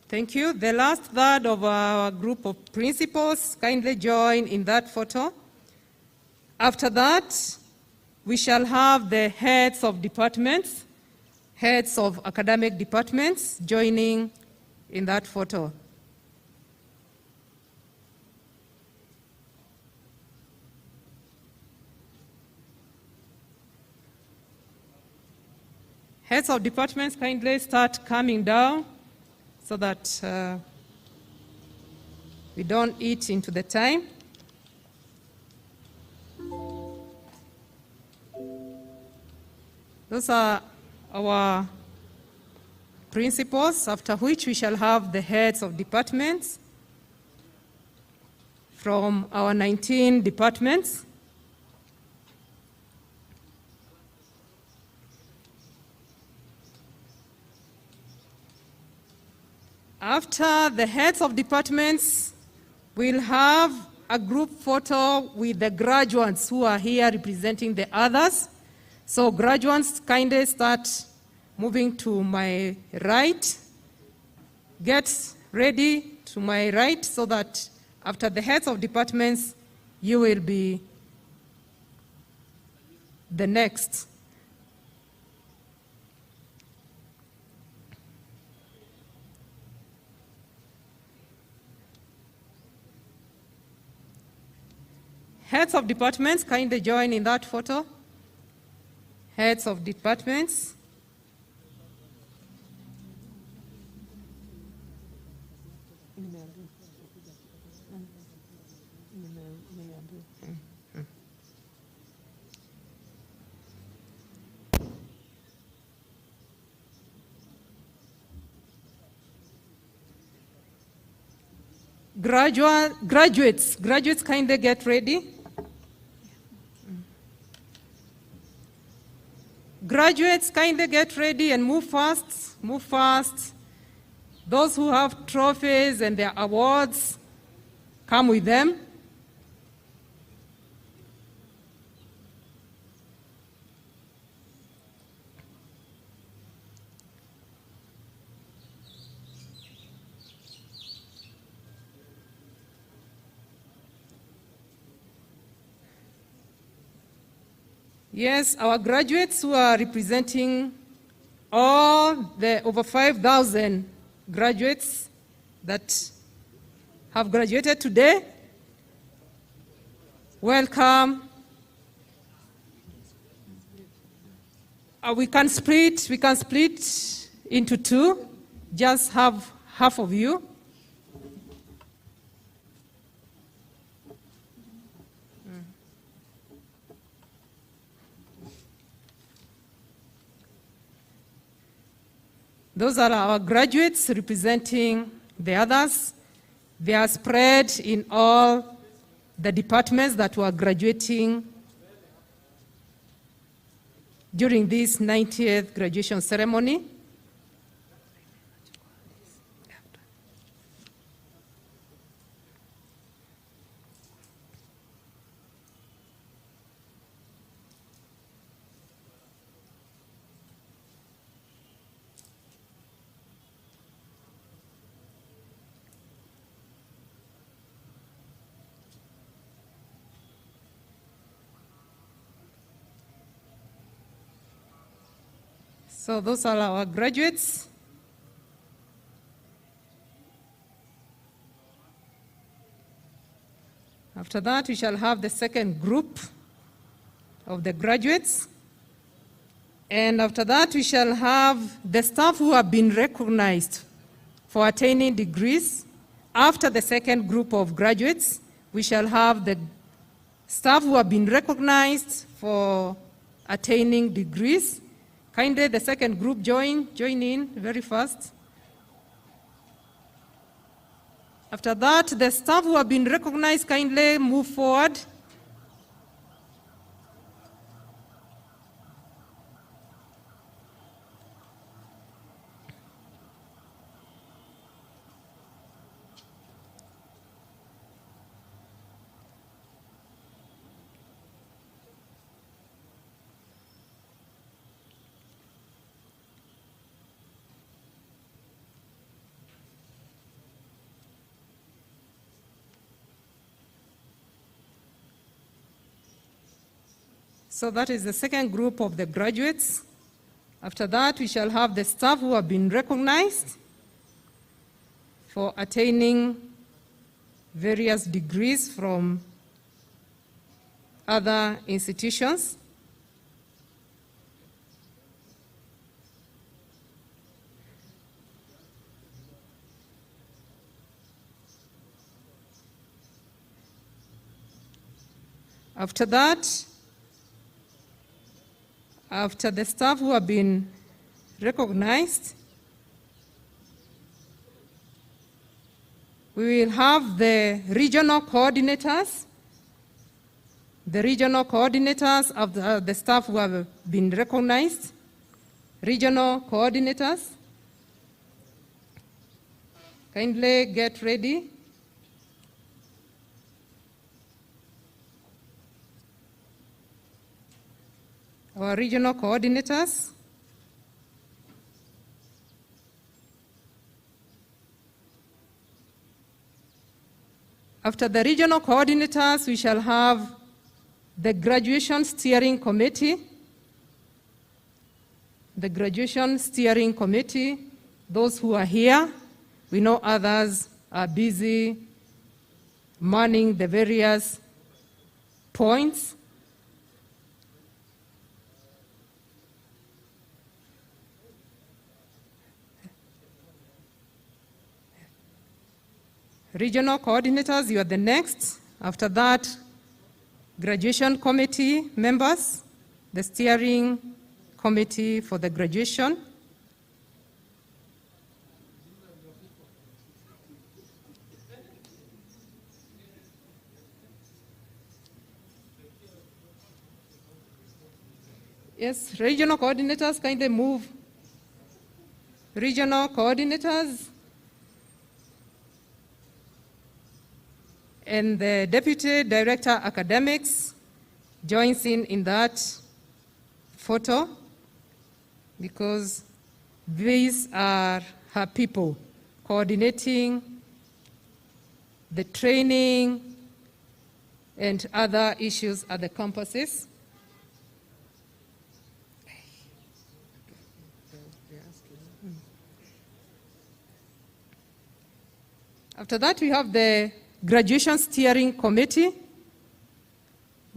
Thank you. The last third of our group of principals, kindly join in that photo. After that, we shall have the heads of departments, heads of academic departments joining in that photo. Heads of departments, kindly start coming down so that we don't eat into the time. Those are our principals, after which we shall have the heads of departments from our 19 departments. After the heads of departments, we'll have a group photo with the graduates who are here representing the others. So graduates, kindly start moving to my right. Get ready to my right so that After the heads of departments, you will be the next. Heads of departments, kindly join in that photo. Heads of departments. Graduates, kindly get ready. Graduates, kindly get ready and move fast, move fast. Those who have trophies and their awards, come with them. Yes, our graduates who are representing all the over 5,000 graduates that have graduated today, welcome. We can split into two, just have half of you. Those are our graduates representing the others. They are spread in all the departments that were graduating during this 90th graduation ceremony. So those are our graduates. After that, we shall have the second group of the graduates. And after that, we shall have the staff who have been recognized for attaining degrees. After the second group of graduates, we shall have the staff who have been recognized for attaining degrees. Kindly, the second group join in very fast. After that, the staff who have been recognized, kindly move forward. So that is the second group of the graduates. After that, we shall have the staff who have been recognized for attaining various degrees from other institutions. After that, after the staff who have been recognized, we will have the regional coordinators. The regional coordinators of the staff who have been recognized. Regional coordinators. Kindly get ready. Our regional coordinators. After the regional coordinators, we shall have the graduation steering committee. The graduation steering committee, those who are here, we know others are busy manning the various points. Regional coordinators, you are the next. After that, graduation committee members, the steering committee for the graduation. Yes, regional coordinators, kindly move. Regional coordinators. And the Deputy Director Academics joins in that photo because these are her people coordinating the training and other issues at the campuses. After that, we have the Graduation Steering Committee.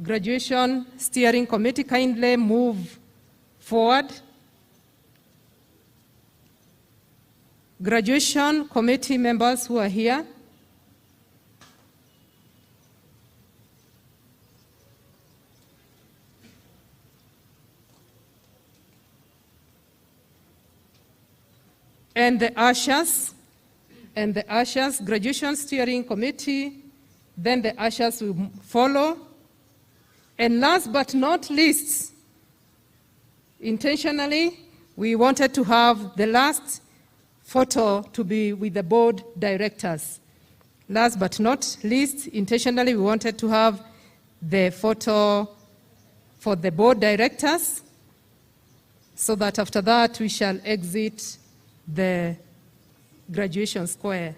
Graduation Steering Committee, kindly move forward. Graduation committee members who are here. And the ushers. And the ushers, graduation steering committee, then the ushers will follow. And last but not least, intentionally, we wanted to have the last photo to be with the board directors. Last but not least, intentionally, we wanted to have the photo for the board directors, so that after that we shall exit the graduation square.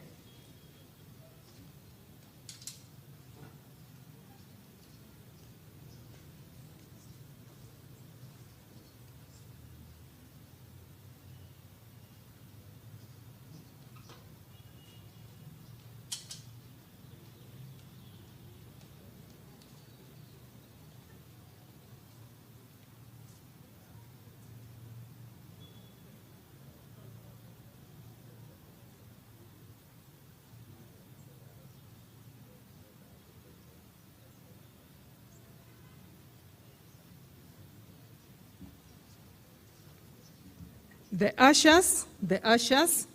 The ushers,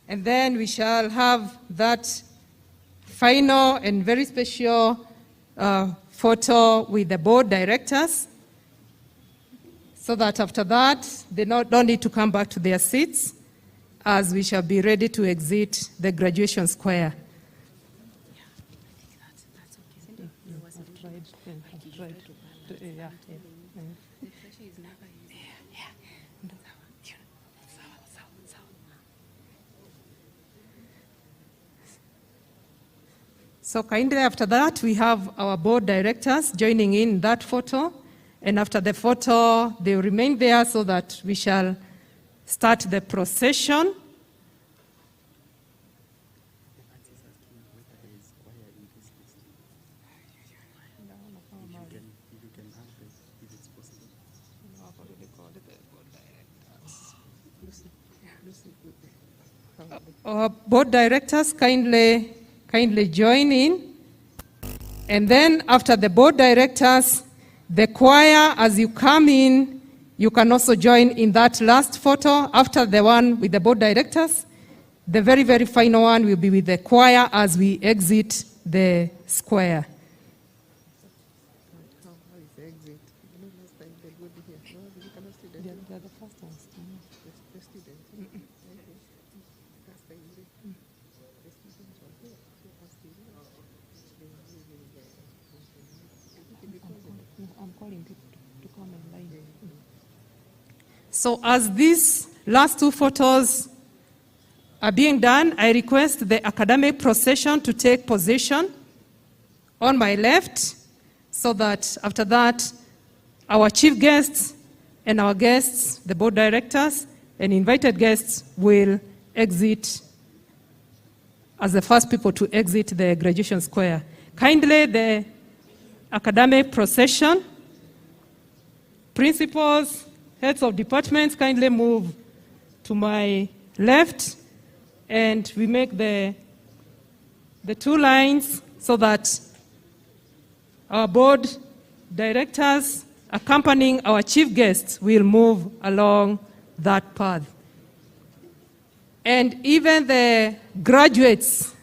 and then we shall have that final and very special photo with the board directors, so that after that, they don't need to come back to their seats, as we shall be ready to exit the graduation square. So kindly after that, we have our board directors joining in that photo. And after the photo, they will remain there so that we shall start the procession. Our board directors kindly join in. And then after the board directors, the choir, as you come in, you can also join in that last photo. After the one with the board directors, the very, very final one will be with the choir as we exit the square. So as these last two photos are being done, I request the academic procession to take position. on my left, so that after that, our chief guests and our guests, the board directors and invited guests, will exit as the first people to exit the graduation square. Kindly, the academic procession, principals, heads of departments, kindly move to my left, and we make the two lines so that our board directors accompanying our chief guests will move along that path. And even the graduates,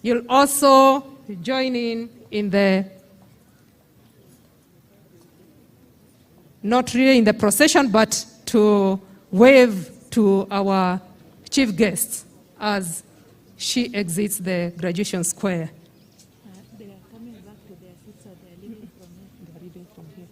you'll also join in the, not really in the procession, but to wave to our chief guest as she exits the graduation square. They are coming back to their seats, so they are leaving from here. They are leaving from here.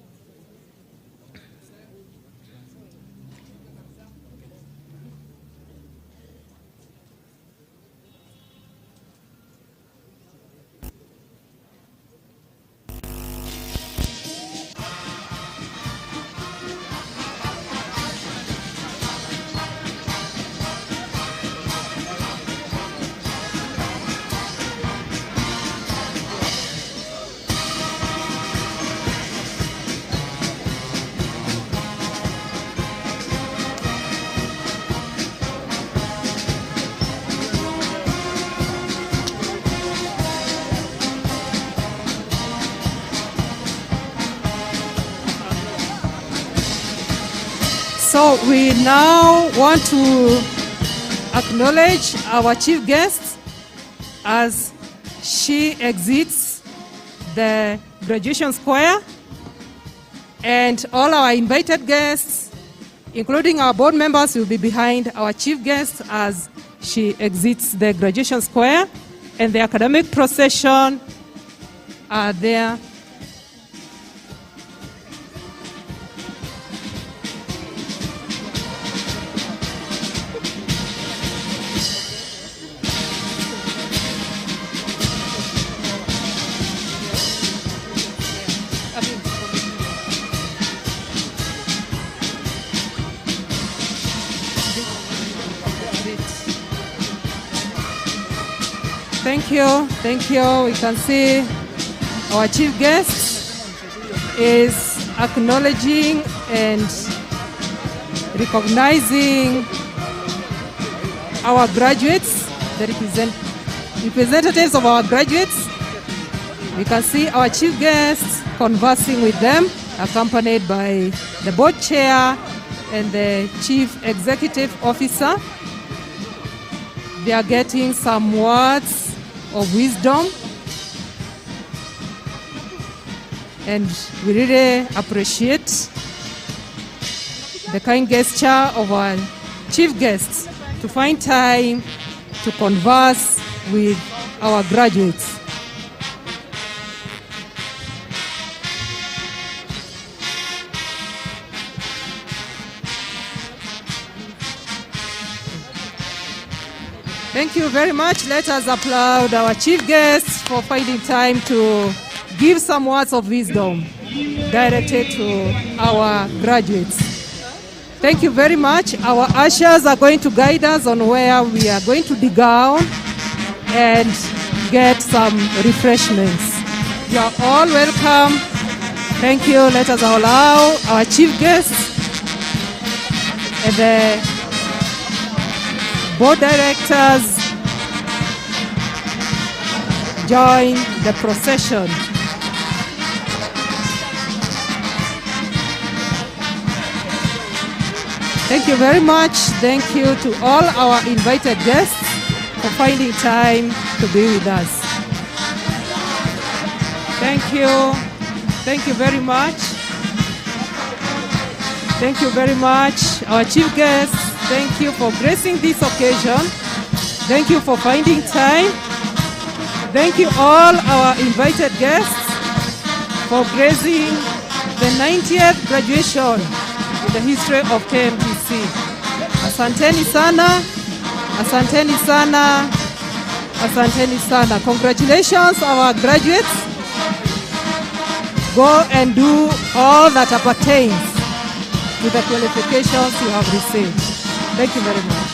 So we now want to acknowledge our chief guest as she exits the graduation square, and all our invited guests, including our board members, will be behind our chief guest as she exits the graduation square, and the academic procession are there. Thank you. We can see our chief guest is acknowledging and recognizing our graduates, the representatives of our graduates. We can see our chief guests conversing with them, accompanied by the board chair and the chief executive officer. They are getting some words of wisdom, and we really appreciate the kind gesture of our chief guests to find time to converse with our graduates. Thank you very much. Let us applaud our chief guests for finding time to give some words of wisdom directed to our graduates. Thank you very much. Our ushers are going to guide us on where we are going to dig down and get some refreshments. You are all welcome. Thank you. Let us allow our chief guests and the board directors join the procession. Thank you very much. Thank you to all our invited guests for finding time to be with us. Thank you. Thank you very much. Thank you very much, our chief guests. Thank you for gracing this occasion. Thank you for finding time. Thank you all our invited guests for gracing the 90th graduation in the history of Kmtc. Asanteni sana. Asanteni sana. Asanteni sana. Congratulations, our graduates. Go and do all that appertains to the qualifications you have received. Thank you very much.